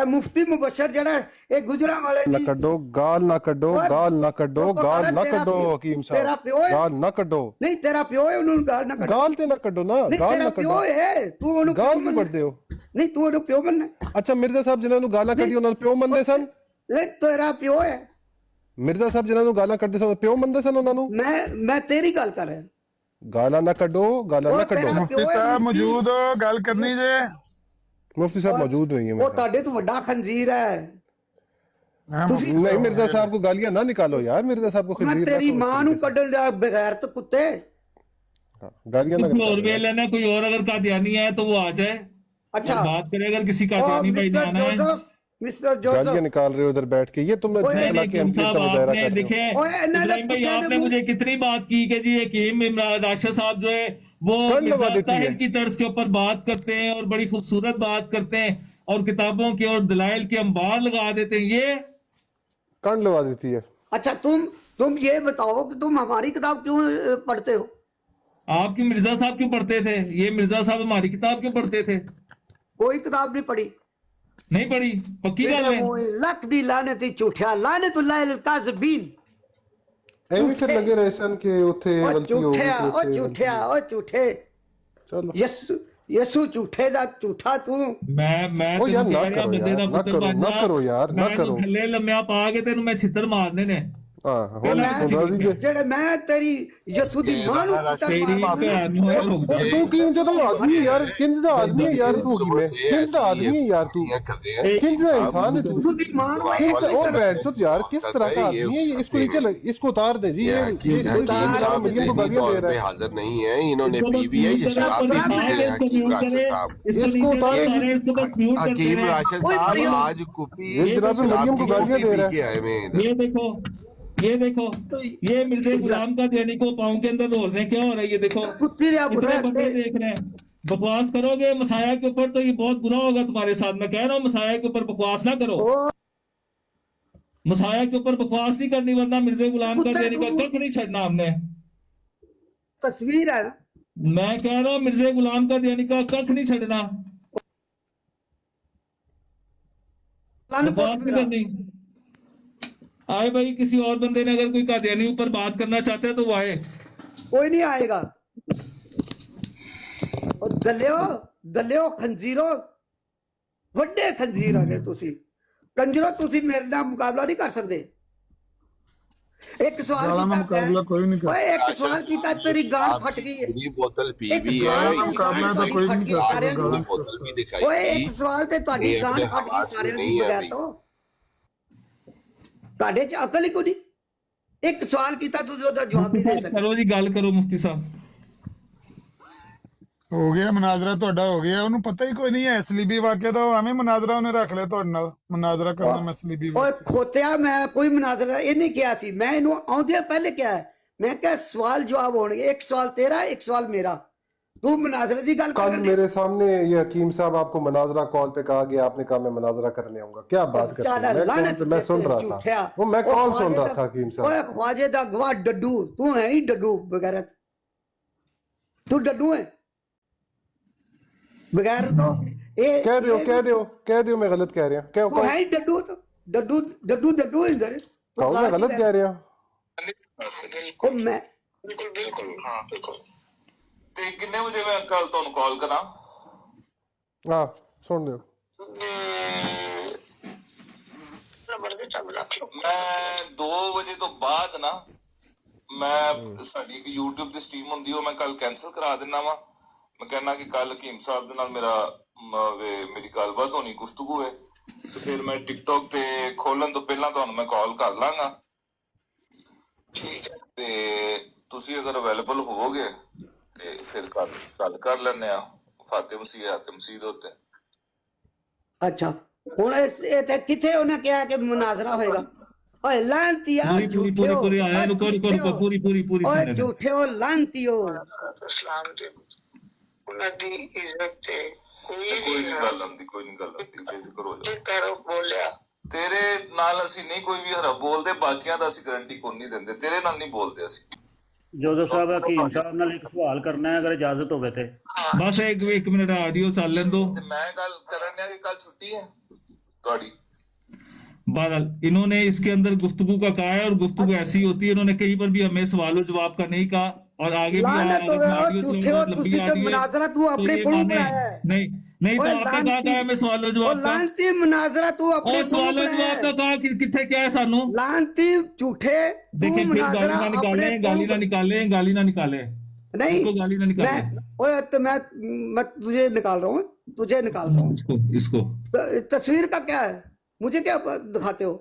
ਇਹ ਮੁਫਤੀ ਮੁਬਸ਼ਰ ਜਿਹੜਾ ਇਹ ਗੁਜਰਾਂ ਵਾਲੇ ना ਦੀ कड्डो गाल, ना कड्डो ओए, गाल, ना कड्डो चुप गाल, कर, ना तेरा कड्डो प्यो- हकीम तेरा साहब, प्यो है। गाल ना कड्डो, ਨਹੀਂ ਤੇਰਾ ਪਿਓ ਹੈ, ਉਹਨੂੰ ਗਾਲ ਨਾ ਕੱਢ। गाल ते ना कड्डो ना, ਨਹੀਂ गाल ਤੇਰਾ ना ਪਿਓ कड्डो, ਹੈ, ਤੂੰ ਉਹਨੂੰ गाल ਪਿਓ क्यों ਮੰਨਣਾ। पढ़ते हो? ਨਹੀਂ ਤੂੰ ਉਹਨੂੰ ਪਿਓ ਮੰਨਣਾ। अच्छा मिर्जा साहब जिन्हों ਨੂੰ ਗਾਲਾਂ ਕੱਢੀ ਉਹਨਾਂ ਨੂੰ ਪਿਓ ਮੰਨਦੇ ਸਨ? ਲੈ ਤੇਰਾ ਪਿਓ ਹੈ। ਮਿਰਜ਼ਾ ਸਾਹਿਬ ਜਿਨ੍ਹਾਂ ਨੂੰ ਗਾਲਾਂ ਕੱਢਦੇ ਸਨ ਪਿਓ ਮੰਨਦੇ ਸਨ ਉਹਨਾਂ ਨੂੰ? ਮੈਂ ਤੇਰੀ ਗੱਲ ਕਰ ਰਿਹਾ। ਗਾਲਾਂ ਨਾ ਕੱਢੋ, ਗਾਲਾਂ ਨਾ ਉਹ ਕੱਢੋ। ਤੇਰਾ- ਮੁਫਤੀ ਸਾਹਿਬ ਮੌਜੂਦ ਹੋ, ਗੱਲ ਕਰਨੀ ਜੇ। मुफ्ती साहब मौजूद नहीं है ਉਹ मेरे पास। ਤੁਹਾਡੇ ਤੋਂ ਵੱਡਾ ਖੰਜ਼ੀਰ ਹੈ। ਹਾਂ, ਤੁਸੀਂ ਮੁਫਤੀ नहीं मिर्जा साहब को गालियां ना निकालो यार, मिर्जा साहब को ਮੈਂ खंजीर ਤੇਰੀ ना ਮਾਂ ਨੂੰ ਕੱਢਣ ਦਾ ਬਗੈਰਤ कुत्ते। हाँ, गालियां ना इसमें और निकालो वे यार। लेना, कोई और अगर कादियानी है तो वो आ जाए अच्छा और बात करें। अगर किसी ओ, कादियानी भाई ने मिस्टर आना है। जोसेफ, मिस्टर गालियां जोसेफ, निकाल रहे हो उधर बैठ के, ये तुम ओए, नहीं, इलाके हकीम अमरीका साहब का मुजाहरा आपने कर रहे हो। देखे ओए, इन्होंने इब्राहिम भाई कुत्ते आपने के मुझे कितनी बात की कि जी हकीम राशिद साहब जो है वो कल लगा मिर्जा देती है। ताहिर की तर्ज के ऊपर बात करते हैं और बड़ी खूबसूरत बात करते हैं और किताबों के और दलाइल के अंबार लगा देते हैं। ये कान लगा देती है। अच्छा तुम ये बताओ कि तुम हमारी किताब क्यों पढ़ते हो? आपकी मिर्जा साहब क्यों पढ़ते थे? ये मिर्जा साहब हमारी किताब क्यों पढ़ते थे? कोई किताब नहीं पढ़ी। नहीं पढ़ी, पक्की गल है। लख दी लानती झूठा लानतुल्लाह अल काज़िबीन। ਐਵੇਂ ਫਿਰ ਲੱਗੇ ਰਹੇ ਸਨ ਕਿ ਉੱਥੇ ਉਹ ਗਲਤੀ ਹੋ ਗਈ ਝੂਠਿਆ, ਤੇ ਉਹ ਉੱਥੇ ਝੂਠਿਆ, ਉਹ ਝੂਠੇ ਚਲੋ ਯਸੂ ਝੂਠੇ ਦਾ ਝੂਠਾ ਤੂੰ। ਮੈਂ ਉਹ ਯਾਰ ਤੈਨੂੰ ਨਾ ਕਹਿ ਰਿਹਾ ਕਰੋ ਬੰਦੇ ਯਾਰ, ਦਾ ਨਾ ਪੁੱਤਰ ਕਰੋ, ਬਣ ਨਾ ਜਾ। ਕਰੋ ਯਾਰ, ਨਾ ਮੈਂ ਕਰੋ। ਥੱਲੇ ਲੰਮਿਆ ਪਾ ਕੇ ਤੈਨੂੰ ਮੈਂ ਛਿੱਤਰ ਮਾਰਨੇ ਨੇ। ਹਾਂ ਹੁਣ ਮੈਂ- ਰਾਜ਼ੀ ਜੇ ਜਿਹੜੇ ਮੈਂ ਤੇਰੀ ਯਸੂ ਦੀ ਮਾਂ ਨੂੰ ਚਿੱਤਰ ਤੇਰੀ ਮਾਰਨਾ। ਭੈਣ ਨੂੰ ਹੈ ਰੁਕ ਜਾ। ਤੂੰ ਕਿੰਜ ਦਾ ਆਦਮੀ ਹੈ ਯਾਰ, ਕਿੰਜ ਦਾ ਆਦਮੀ ਹੈ ਯਾਰ ਤੂੰ, ਮੈਂ ਕਿੰਜ ਦਾ ਆਦमी है यार तू, किंज का इंसान है तू, ਯਸੂ ਦੀ ਮਾਂ ਨੂੰ किंज का, ओ बैठो यार किस तरह का आदमी है ये, इसको नीचे इसको उतार दे जी, ये हकीम साहब मरियम को ज़हनी गालियां दे तौर पे रहा है। हाजिर नहीं है, इन्होंने पीवी है, ये शराब पीते हैं हकीम राशिद साहब। इसको उतारे। हकीम राशिद साहब आज कुपी ये जनाब मरियम को गालियां दे रहा है। के आए हुए हैं इधर। ये देखो ये मिर्जे गुलाम का दैनी को पाँव के अंदर रोल रहे हैं। क्या हो रहा है ये देखो, कुत्ती रे कितने बुरा बंदे देख रहे हैं। बकवास करोगे मसाया के ऊपर तो ये बहुत बुरा होगा तुम्हारे साथ। मैं कह रहा हूँ मसाया के ऊपर बकवास ना करो, मसाया के ऊपर बकवास नहीं करनी, वरना मिर्जे गुलाम का दैनी का कख नहीं छड़ना हमने। तस्वीर है। मैं कह रहा हूँ मिर्जे गुलाम का दैनी का कख नहीं छड़ना, बकवास नहीं करनी। आए भाई, किसी और बंदे ने अगर कोई कादियानी ऊपर बात करना चाहता है तो वो आए। कोई नहीं आएगा। और दलियो खंजीरो, ਵੱਡੇ ਖੰਜੀਰ ਆ ਜੇ ਤੁਸੀਂ। ਕੰਜਰੋ ਤੁਸੀਂ ਮੇਰੇ ਨਾਲ ਮੁਕਾਬਲਾ ਨਹੀਂ ਕਰ ਸਕਦੇ। एक सवाल ज्यादा मुकाबला कोई नहीं कर ओए एक सवाल कीता तेरी गांड फट गई है। पूरी बोतल पी एक भी सवाल है, का मुकाबला तो कोई नहीं कर सारे सकता। नु। बोतल भी दिखाई ओए दी। एक सवाल ते ਤੁਹਾਡੀ ये गांड अपने फट गई हवास सारे में नु नहीं है बगैर अभी। तो ਤੁਹਾਡੇ ਚ ਅਕਲ ਹੀ ਕੋਈ ਨਹੀਂ। ਇੱਕ ਸਵਾਲ ਕੀਤਾ ਤੁਸੀਂ ਉਹਦਾ ਜਵਾਬ नहीं दे सकते। करो जी, गल करो मुफ्ती साहब। ਹੋ ਗਿਆ ਮਨਾਜ਼ਰਾ ਤੁਹਾਡਾ ਹੋ ਗਿਆ, ਉਹਨੂੰ ਪਤਾ ਹੀ ਕੋਈ ਨਹੀਂ ਹੈ ਸਲੀਬੀ ਵਾਕਿਆ ਦਾ, ਉਹ ਐਵੇਂ ਮਨਾਜ਼ਰਾ ਉਹਨੇ ਰੱਖ ਲਿਆ ਤੁਹਾਡੇ ਨਾਲ, ਮਨਾਜ਼ਰਾ ਕਰਨਾ ਮੈਂ ਸਲੀਬੀ ਓਏ ਖੋਤਿਆ ਮੈਂ ਕੋਈ ਮੁਨਾਜ਼ਰਾ ਇਹ ਨਹੀਂ ਕਿਹਾ ਸੀ। ਮੈਂ ਇਹਨੂੰ ਆਉਂਦੇ ਪਹਿਲੇ ਕਿਹਾ ਹੈ। मैं क्या सवाल जवाब होंगे, एक सवाल तेरा एक सवाल मेरा। तू मुनाजरे की गल कल कर मेरे सामने ये हकीम साहब आपको मनाजरा कॉल पे कहा गया, आपने कहा मैं मनाजरा करने आऊंगा। क्या बात करते हैं? मैं सुन रहा था वो, मैं कॉल सुन रहा था हकीम साहब। ओए ख्वाजे दा गवाह डड्डू, तू है ही डड्डू बगैरत। तू डड्डू है बगैर तो कह दो मैं गलत कह रहा हूँ। क्या तू है ही डड्डू, तो डड्डू डड्डू डड्डू इधर मैं गलत कह रहा हूँ? मैं ਬਿਲਕੁਲ ਬਿਲਕੁਲ ਹਾਂ ਬਿਲਕੁਲ। ਤੇ ਕਿੰਨੇ ਵਜੇ ਮੈਂ ਕੱਲ ਤੁਹਾਨੂੰ ਕਾਲ ਕਰਾਂ? हाँ सुन लो। ਨੰਬਰ ਦੇ ਚੱਲ ਰੱਖ ਲਓ। ਮੈਂ 2 ਵਜੇ ਤੋਂ ਬਾਅਦ ਨਾ, ਮੈਂ ਸਾਡੀ ਇੱਕ YouTube ਦੀ ਸਟ੍ਰੀਮ ਹੁੰਦੀ ਉਹ ਮੈਂ ਕੱਲ ਕੈਨਸਲ ਕਰਾ ਦਿੰਦਾ ਵਾ। ਮੈਂ ਕਹਿੰਦਾ ਕਿ ਕੱਲ ਹਕੀਮ ਸਾਹਿਬ ਦੇ ਨਾਲ ਮੇਰੀ ਗੱਲਬਾਤ ਹੋਣੀ, ਗੁਫ਼ਤਗੂ ਹੈ, ਤੇ ਫਿਰ ਮੈਂ ਟਿਕਟੋਕ ਤੇ ਖੋਲਣ ਤੋਂ ਪਹਿਲਾਂ ਤੁਹਾਨੂੰ ਮੈਂ ਕਾਲ ਕਰ ਲਾਂਗਾ। ਤੇ ਤੁਸੀਂ ਅਗਰ ਅਵੇਲੇਬਲ ਹੋਵੋਗੇ ਤੇ ਫਿਰ ਗੱਲ ਕਰ ਲੈਂਦੇ ਆ ਫਾਤਿਹ ਮਸੀਹ ਦੇ ਉੱਤੇ। अच्छा ਹੁਣ ਇਹ ਤੇ ਕਿੱਥੇ ਉਹਨੇ ਕਿਹਾ ਕਿ ਮੁਨਾਜ਼ਰਾ ਹੋਏਗਾ? ਓਏ ਲਾਂਤੀਆ ਝੂਠੇ ਹੋ। पूरी आया, रुको पूरी ਓਏ ਝੂਠੇ ਹੋ ਲਾਂਤੀਓ। ਇਸਲਾਮ ਦੇ ਉਹਨਾਂ ਦੀ ਇੱਜ਼ਤ ਤੇ ਕੋਈ ਨਹੀਂ ਗੱਲ ਆਉਂਦੀ, ਬੇਫਿਕਰ ਹੋ ਜਾ। ਇਹ ਕਰੋ ਬੋਲਿਆ ਤੇਰੇ ਨਾਲ ਅਸੀਂ ਨਹੀਂ ਕੋਈ ਵੀ ਹਰਾ ਬੋਲਦੇ, ਬਾਕੀਆਂ ਦਾ ਅਸੀਂ ਗਾਰੰਟੀ ਕੋਈ ਨਹੀਂ ਦਿੰਦੇ, ਤੇਰੇ ਨਾਲ ਨਹੀਂ ਬੋਲਦੇ ਅਸੀਂ। जोधो साहब हकीम साहब नाल एक सवाल करना है, अगर इजाजत होवे ते। बस एक मिनट ऑडियो चल लें दो। ਤੇ ਮੈਂ ਗੱਲ ਕਰਨ ਡਿਆ ਕਿ ਕੱਲ ਛੁੱਟੀ ਹੈ ਤੁਹਾਡੀ। बादल इन्होंने इसके अंदर गुफ्तगू का कहा है, और गुफ्तगू ऐसी होती है, इन्होंने कहीं पर भी हमें सवाल जवाब का नहीं कहा, और आगे भी लानत हो गया, झूठे हो तुसी तो मुनाजरा तू अपने पुल बनाया है। नहीं तो आपने कहा है मैं सवाल जवाब का, लानती मुनाजरा तू अपने और सवाल जवाब का कहा कि किथे क्या है सानू। लानती झूठे देखिए फिर गाली ना निकाले नहीं इसको गाली ना निकाले। ओए तो मैं तुझे निकाल रहा हूँ इसको तस्वीर का क्या है, मुझे क्या दिखाते हो?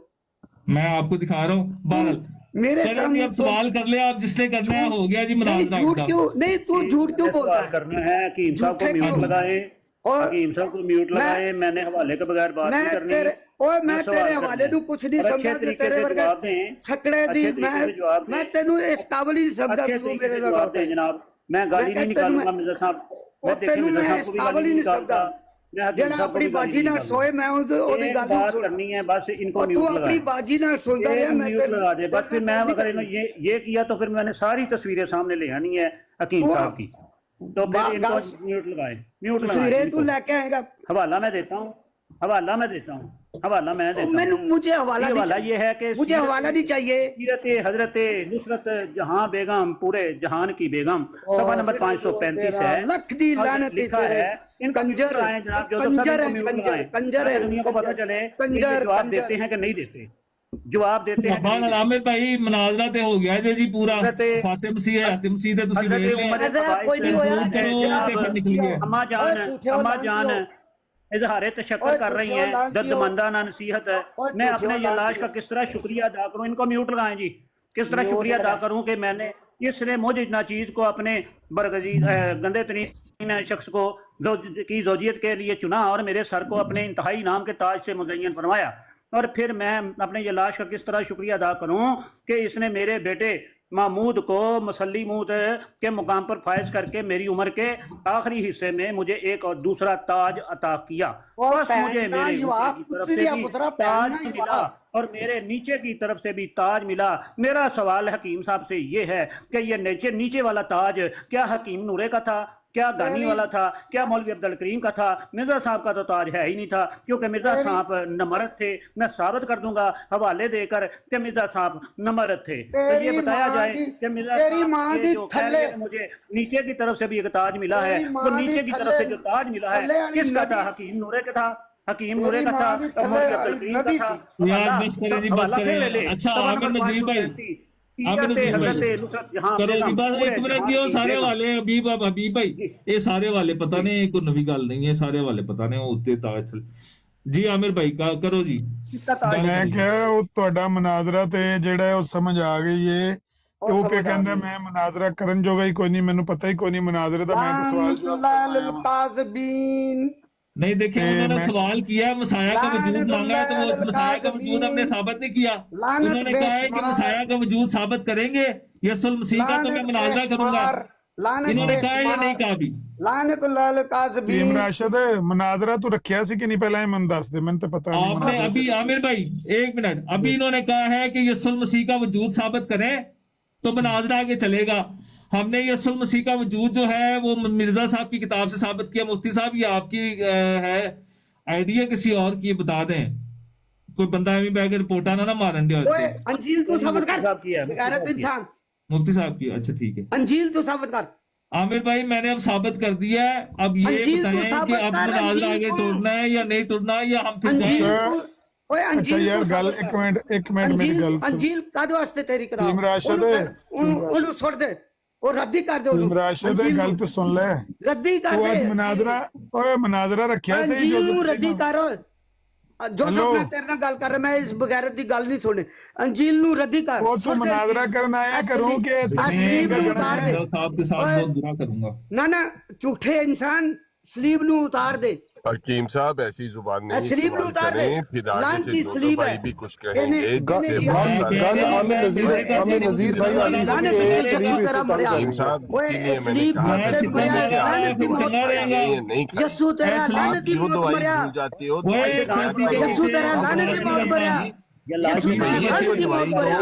मैं आपको दिखा रहा हूँ। बादल मेरे सामने अब सवाल कर ले आप, जिसने करना है हो गया जी। झूठ क्यों नहीं, तू झूठ क्यों बोलता है? करना है हकीम साहब को म्यूट लगाए, हकीम साहब को म्यूट लगाए। मैंने हवाले के बगैर बात नहीं करनी। मैं तेरे हवाले ਨੂੰ ਕੁਝ ਨਹੀਂ ਸਮਝਦਾ ਕਿ ਤੇਰੇ ਵਰਗੇ ਛਕੜੇ ਦੀ ਮੈਂ ਤੈਨੂੰ ਇਸ ਕਾਬਲ ਹੀ ਨਹੀਂ ਸਮਝਦਾ ਤੂੰ ਮੇਰੇ ਨਾਲ जवाब दे जनाब। मैं गाली नहीं निकालूंगा मिर्जा साहब, मैं ਤੈਨੂੰ ਮੈਂ ਇਸ ਕਾਬਲ ਹੀ ਨਹੀਂ ਸਮਝਦਾ ਜਿਹੜਾ ਆਪਣੀ ਬਾਜੀ ਨਾਲ ਸੋਏ। ਮੈਂ ਉਹਦੀ ਗੱਲ बात करनी है, बस इनको तू म्यूट अपनी लगा बाजी ना सुनता रहा। मैं लगा दे बस। फिर मैं अगर ये किया तो फिर मैंने सारी तस्वीरें सामने ले आनी है हकीम साहब की, तो फिर इनको म्यूट लगाए। तस्वीरें तू लेके आएगा? हवाला मैं देता हूँ हवाला मैं देता हूं। मैंने मुझे हवाला नहीं हवाला चाहिए। ये है कि मुझे हवाला नहीं चाहिए। सीरत हजरत नुसरत जहां बेगम, पूरे जहान की बेगम, सफा नंबर 535 है। लख दी और लानत लिखा तेरे है, इनको कंजर कंजर आए जनाब, जो कंजर है, कंजर कंजर कंजर है, ताकि दुनिया को पता चले कि ये कंजर जवाब कंजर। देते हैं कि नहीं देते, जवाब देते हैं कि ਬਾਬਾ नहीं देते। ਆਮਿਰ ਭਾਈ ਮਨਾਜ਼ਰਾ ਤੇ ਹੋ ਗਿਆ ਜੀ ਪੂਰਾ हजरत- ਫਾਤਿਮ ਮਸੀਹ ਹਾਤਿਮ ਮਸੀਹ ਤੇ ਤੁਸੀਂ हजरत ਵੇਖ ਲਿਆ उमर ऐसा कोई नहीं होया। दूर करो जनाब, ते फिर निकलिए। अम्मा जान, अम्मा जान इजहार तशक्कुर कर रही हैं, दर्दमंदाना नसीहत है। मैं अपने ये लाश का किस तरह शुक्रिया अदा करूं, इनको म्यूट लगाएं जी, किस तरह शुक्रिया अदा करूं कि मैंने इसने मुझ इतना चीज को अपने गंदे तरीन शख्स को की जोजियत के लिए चुना और मेरे सर को अपने इंतहाई नाम के ताज से मुज़य्यन फरमाया। और फिर मैं अपने ये लाश का किस तरह शुक्रिया अदा करूं कि इसने मेरे बेटे महमूद को मसल्ली मूद के मुकाम पर फायज करके मेरी उम्र के आखिरी हिस्से में मुझे एक और दूसरा ताज अता किया। बस मुझे मेरे ऊपर की तरफ से भी ताज मिला और मेरे नीचे की तरफ से भी ताज मिला। मेरा सवाल हकीम साहब से ये है कि ये नीचे वाला ताज क्या हकीम नूरे का था, क्या गानी वाला था, क्या मौलवी अब्दुल करीम का था? मिर्जा साहब का तो ताज है ही नहीं था, क्योंकि मिर्जा साहब नमरद थे। मैं साबित कर दूंगा हवाले देकर कि मिर्जा साहब नमरद थे। तो ये बताया जाए कि मिर्जा साहब ये जो कह रहे हैं मुझे नीचे की तरफ से भी एक ताज मिला है, तो नीचे की तरफ से जो ताज मिला है किसका था? हकीम नूरे का था, हकीम नूरे का था, मौलवी अब्दुल करीम का था। यार बस करें जी, बस करें। अच्छा आमिर नजीर भाई, आमिर नजीर भाई करो जी बस एक मिनट जी। वो सारे वाले हबीब भाई ये सारे वाले पता नहीं, कोई नवी गल नहीं है, सारे वाले पता नहीं उत्ते ताज थले जी। आमिर भाई करो जी। मैं क्या ਉਹ ਤੁਹਾਡਾ ਮਨਾਜ਼ਰਾ ਤੇ ਜਿਹੜਾ ਹੈ ਉਹ ਸਮਝ ਆ ਗਈ ਏ। ਉਹ ਕਿ ਕਹਿੰਦਾ ਮੈਂ ਮਨਾਜ਼ਰਾ ਕਰਨ ਜੋਗਾ ਹੀ ਕੋਈ ਨਹੀਂ, ਮੈਨੂੰ ਪਤਾ ਹੀ ਕੋਈ ਨਹੀਂ ਮਨਾਜ਼ਰੇ ਦਾ। मैं तो सवाल काज़बीन नहीं देखिए उन्होंने सवाल किया मसाया का वजूद मांगा है, तो वो मसाया का वजूद हमने साबित नहीं किया। उन्होंने कहा है कि मसाया का वजूद साबित करेंगे, यसुल मसीह का तो मैं मुनाजरा करूंगा। इन्होंने कहा है या नहीं कहा भी? टीम राशिद मनाजरा तो रखिया सी कि नहीं, पहले ही मन दस दे, मैंने तो पता नहीं। आपने अभी आमिर भाई एक मिनट, अभी इन्होंने कहा है कि यसुल मसीह का वजूद साबित करें तो मुनाजरा आगे चलेगा। हमने यसुल मसीह का वजूद जो है वो मिर्जा साहब की किताब से साबित किया। मुफ्ती साहब ये आपकी है आइडिया किसी और की बता दें, कोई बंदा एवं बैग रिपोर्टा ना मारन दे। अंजील तो साबित कर, गैरत इंसान। मुफ्ती साहब की, अच्छा ठीक है। अंजील तो साबित कर। आमिर भाई मैंने अब साबित कर दिया है, अब ये बताएं कि अब मुनाजरा आगे तोड़ना है या नहीं तोड़ना है, या हम फिर अच्छा यार गल एक मिनट मेरी गल अंजील कादो वास्ते तेरी किताब टीम राशिद ਉਹਨੂੰ ਛੱਡ ਦੇ, ਉਹ ਰੱਦੀ ਕਰ ਦੇ ਉਹਨੂੰ। टीम राशिद गल तो सुन ले, ਰੱਦੀ ਕਰ तू ਦੇ। आज मनाजरा रखिया सही अंजील ਨੂੰ जो ਰੱਦੀ ਕਰ। जो मैं तेरे नाल गल कर रहा, मैं इस बगैरत दी गल नहीं सुननी। अंजील ਨੂੰ ਰੱਦੀ कर। वो तू मनाजरा करना आया करूं कि सलीब ਨੂੰ उतार दे। साहब के साथ बहुत बुरा करूंगा। ना झूठे इंसान सलीब ਨੂੰ उतार दे। हकीम साहब ऐसी जुबान नहीं सलीब इस्तेमाल उतार दे। करें, फिर आगे से लानती दो सलीब भाई है। भी कुछ कहेंगे जिससे बहुत गल सारे आमिर नजीर भाई वाली लानत के तेरी सलीब शक्ल तेरा मरिया। हकीम साहब ओए इसीलिए मैंने सलीब कहा तेरे कि मरिया, मैंने क्या लानत की मौत मरिया। ये नहीं खाया। यस्सु तेरा आप लानत की क्यों मौत दवाई मरिया। भूल जाते हो? यस्सु तेरा लानत की मौत मरिया। यस्सु तेरा लानत की मौत मरिया।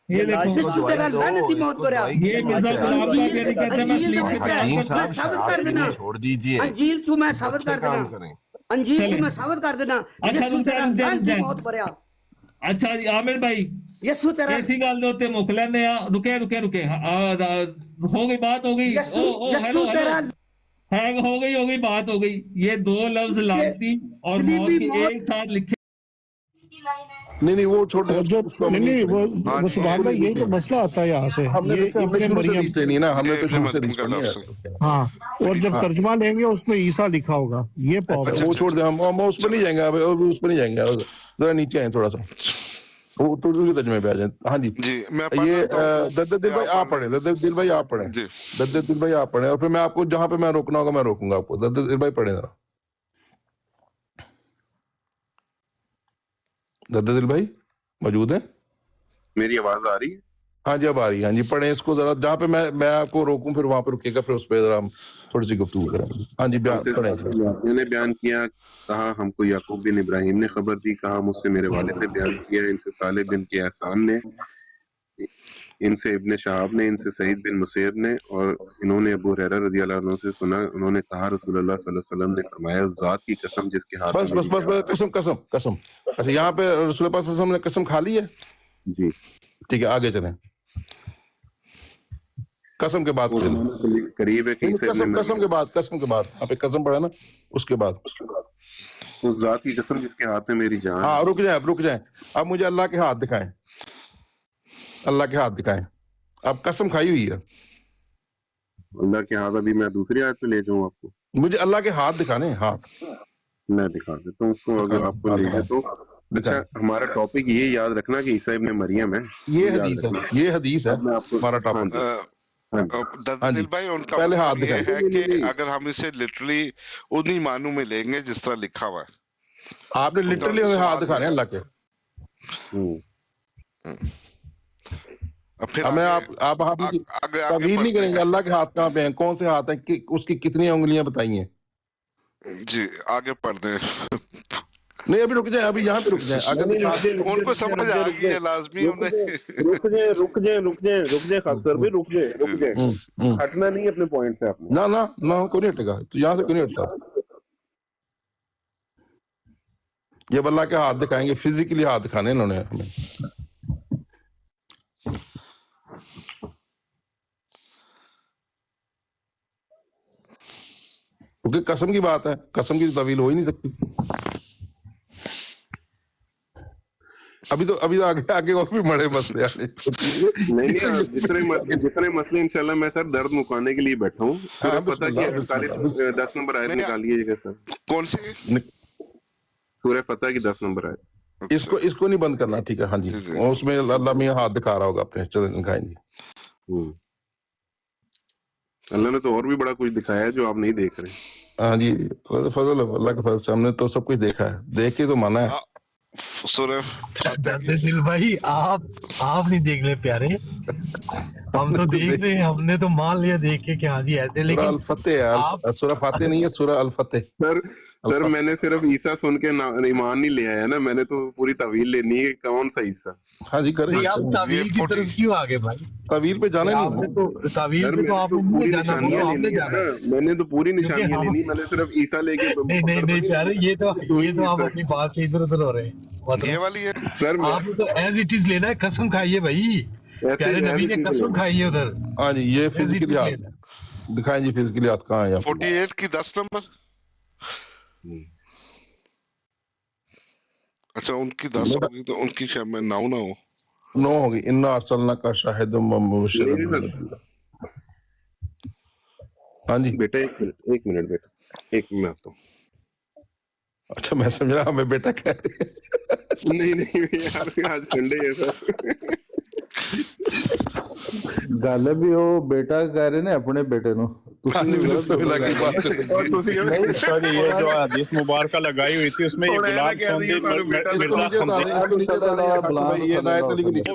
ये देखो यस्सु तेरा लानत की मौत मरिया। ये मिर्जा गुलाब साहब ये नहीं कहते मैं सलीब के हकीम पैर साहब साबित कर शराब देना। पीना छोड़ दीजिए, अंजील तू मैं साबित अच्छे कर काम देना। करें। अंजील चलें। तू मैं साबित कर देना। अच्छा, यस्सु तेरा रुक जा, लानत की रुक जा। मौत मरिया। अच्छा जी आमिर भाई यस्सु तेरा ऐसी गल दे उत्ते मुक लेने आ। रुके हो गई बात हो गई। यस्सु ओ यस्सु तेरा हैंग हो गई बात हो गई। ये दो लफ्ज लानती और मौत सलीबी के मौत। एक साथ लिखे। नहीं वो छोटे नहीं वो सुभान भाई यही तो मसला आता है यहाँ से। ये इब्ने मरियम लेनी है ना, हमने तो शुरू से हदीस पढ़ी है। हाँ, और जब तर्जुमा लेंगे उसमें ईसा लिखा होगा, ये प्रॉब्लम। वो छोड़ दे, हम उस पर नहीं जाएंगे, अब उस पर नहीं जाएंगे, जरा नीचे आए थोड़ा सा, वो तो तर्जुमे पे आ जाए। हाँ जी ये दद्दिल भाई आप पढ़े, दद्दिल भाई आप पढ़े, दद्दिल भाई आप पढ़े, और फिर मैं आपको जहाँ पे मैं रोकना होगा मैं रोकूंगा आपको। दद्दिल भाई पढ़े जरा। दद्दिल भाई मौजूद है? मेरी आवाज आ रही है? हाँ जी अब आ रही है। हाँ जी पढ़े इसको जरा, जहाँ पे मैं आपको रोकूं फिर वहां पे रुकेगा, फिर उस पर जरा हम थोड़ी सी गुफ्तगू करेंगे। हाँ जी मैंने बयान किया, कहा हमको याकूब बिन इब्राहिम ने खबर दी, कहा मुझसे मेरे वालिद ने बयान किया, इनसे साले बिन के एहसान ने, इनसे इब्ने शहाब ने, इनसे सईद बिन मुसैब ने, और इन्होंने अबू हुरैरा रज़ी अल्लाह अन्हु से सुना, उन्होंने कहा रसूलुल्लाह सल्लल्लाहु अलैहि वसल्लम ने फरमाया, ज़ात की कसम जिसके हाथ बस बस बस बस कसम कसम कसम। अच्छा यहाँ पे रसूल पाक सल्लल्लाहु अलैहि वसल्लम ने कसम खा ली है? जी ठीक है, आगे चलें। कसम के बाद करीब है कि कसम के बाद यहाँ पे कसम पड़ा ना, उसके बाद उस जात की कसम जिसके हाथ में मेरी जान। हाँ रुक जाए, अब मुझे अल्लाह के हाथ दिखाएं, अल्लाह के हाथ दिखाएं। अब कसम खाई हुई है, अल्लाह के हाथ अभी मैं दूसरी आयत पे ले जाऊं आपको? मुझे अल्लाह के हाथ दिखाने, हाथ मैं दिखा देता हूँ उसको, अगर आपको ले जाए तो। अच्छा, हमारा टॉपिक ये याद रखना कि ईसा इब्ने मरियम है, ये हदीस है हमारा टॉपिक। दर्दिल भाई उनका पहले हाथ मतलब ये दिखाएं। है कि अगर हम इसे लिटरली उन्हीं मानों में लेंगे जिस तरह लिखा हुआ है, आपने लिटरली हमें हाथ दिखाने अल्लाह के। फिर हमें आप तवील नहीं करेंगे अल्लाह के हाथ कहाँ पे हैं, कौन से हाथ हैं, कि उसकी कितनी उंगलियां बताई हैं? जी आगे पढ़ दें। नहीं अभी रुक जाए, अभी यहाँ पे रुक जाए, अगर उनको समझ आ गई है लाजमी उन्हें। रुक जाए खासर भाई, रुक जाए, हटना नहीं अपने पॉइंट से आपने। ना कोई नहीं हटेगा, तो यहाँ से कोई नहीं हटता। ये अल्लाह के हाथ दिखाएंगे, फिजिकली हाथ दिखाने इन्होंने हमें। क्योंकि कसम की बात है, कसम की तवील हो ही नहीं सकती। अभी तो आगे और भी बड़े मसले नहीं, जितने मसले इंशाल्लाह मैं सर दर्द मुकाने के लिए बैठा हूँ। सूरह फतह की 10 नंबर आयत निकालिएगा सर। कौन सी? सूरह फतह की 10 नंबर आयत। इसको नहीं बंद करना, ठीक है? हाँ जी, और उसमें अल्लाह मियां हाथ दिखा रहा होगा अपने, चलो दिखाएंगे। अल्लाह ने तो और भी बड़ा कुछ दिखाया है जो आप नहीं देख रहे। हाँ जी, फजल अल्लाह के फजल से हमने तो सब कुछ देखा है, देख के तो माना है। दिल भाई आप नहीं देख ले प्यारे, हम तो देख रहे हैं, हमने तो मान लिया देख के कि हाँ जी ऐसे, लेकिन अल फतेह, सूरह फातिह नहीं है, सूरह अल फतेह। सर मैंने सिर्फ ईसा सुन के ईमान नहीं ले आया ना, मैंने तो पूरी तवील लेनी है, कौन सा ईसा। हाँ जी करें। आप तवील की तरफ क्यों आगे भाई? तवील पे जाना नहीं, तो तवील पे तो आपने जाना, मैंने तो पूरी निशानियां लेनी, मैंने सिर्फ ईसा लेके। नहीं प्यारे, ये तो आप अपनी बात से इधर उधर हो रहे हैं। ये वाली है सर, आपने तो एज इट इज लेना है, कसम खाइए भाई, प्यारे नबी ने कसम खाई है उधर। हाँ जी, ये फिजिकली हाथ दिखाएं जी, फिजिकली हाथ कहाँ है? 48 की 10 नंबर। अच्छा उनकी 10 होगी तो उनकी शायद में 9 होगी। इन्ना अरसलना का शाहिद व मुबश्शिरन। हाँ जी बेटा, एक मिनट बेटा, एक मिनट आता हूँ। अच्छा मैं समझ रहा हमें बेटा कह रहे। नहीं यार, आज संडे है सर। गल भी वो बेटा कह रहे ने अपने बेटे नु। सर ये जो हदीस मुबारक लगाई हुई थी उसमें ये गुलाम सौंदी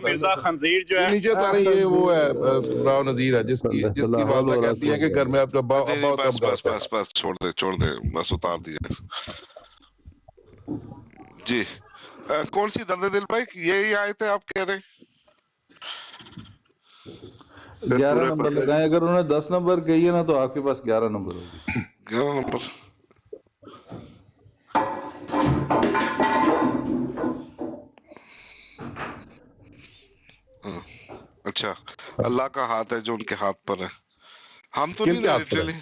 मिर्जा खंजीर जो है नीचे तारे, ये वो है राव नजीर है जिसकी वालदा कहती है कि घर में आपका बस छोड़ दे बस उतार दिया जी। कौन सी दर्द दिल भाई, यही आयत है आप कह रहे हैं? 11 नंबर लगाए, अगर उन्होंने 10 नंबर कही है ना तो आपके पास 11 नंबर होगी। 11 नंबर। अच्छा, अल्लाह का हाथ है जो उनके हाथ पर है, हम तो नहीं लिटरली।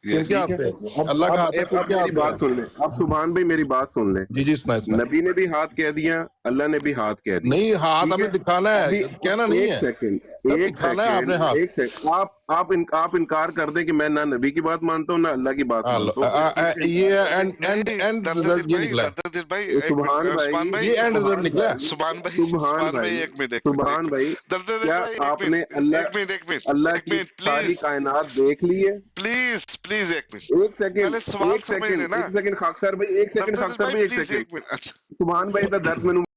ये क्या अल्लाह का हाथ है? अब मेरी बात सुन ले, अब सुभान भाई मेरी बात सुन ले। जी नबी ने भी हाथ कह दिया, अल्लाह ने भी हाथ कह दिया। नहीं, हाथ हमें दिखाना है, कहना नहीं है। एक सेकंड, आप इनकार कर दे कि मैं ना नबी की बात मानता हूँ ना अल्लाह की बात मानता हूँ। ये एंड रिजल्ट ये निकला। सुभान भाई ये एंड रिजल्ट निकला। सुभान भाई एक मिनट, क्या आपने अल्लाह की सारी कायनात देख ली है? प्लीज एक सेकंड खाकसर भाई, एक सेकंड। सुभान भाई दा दर्द में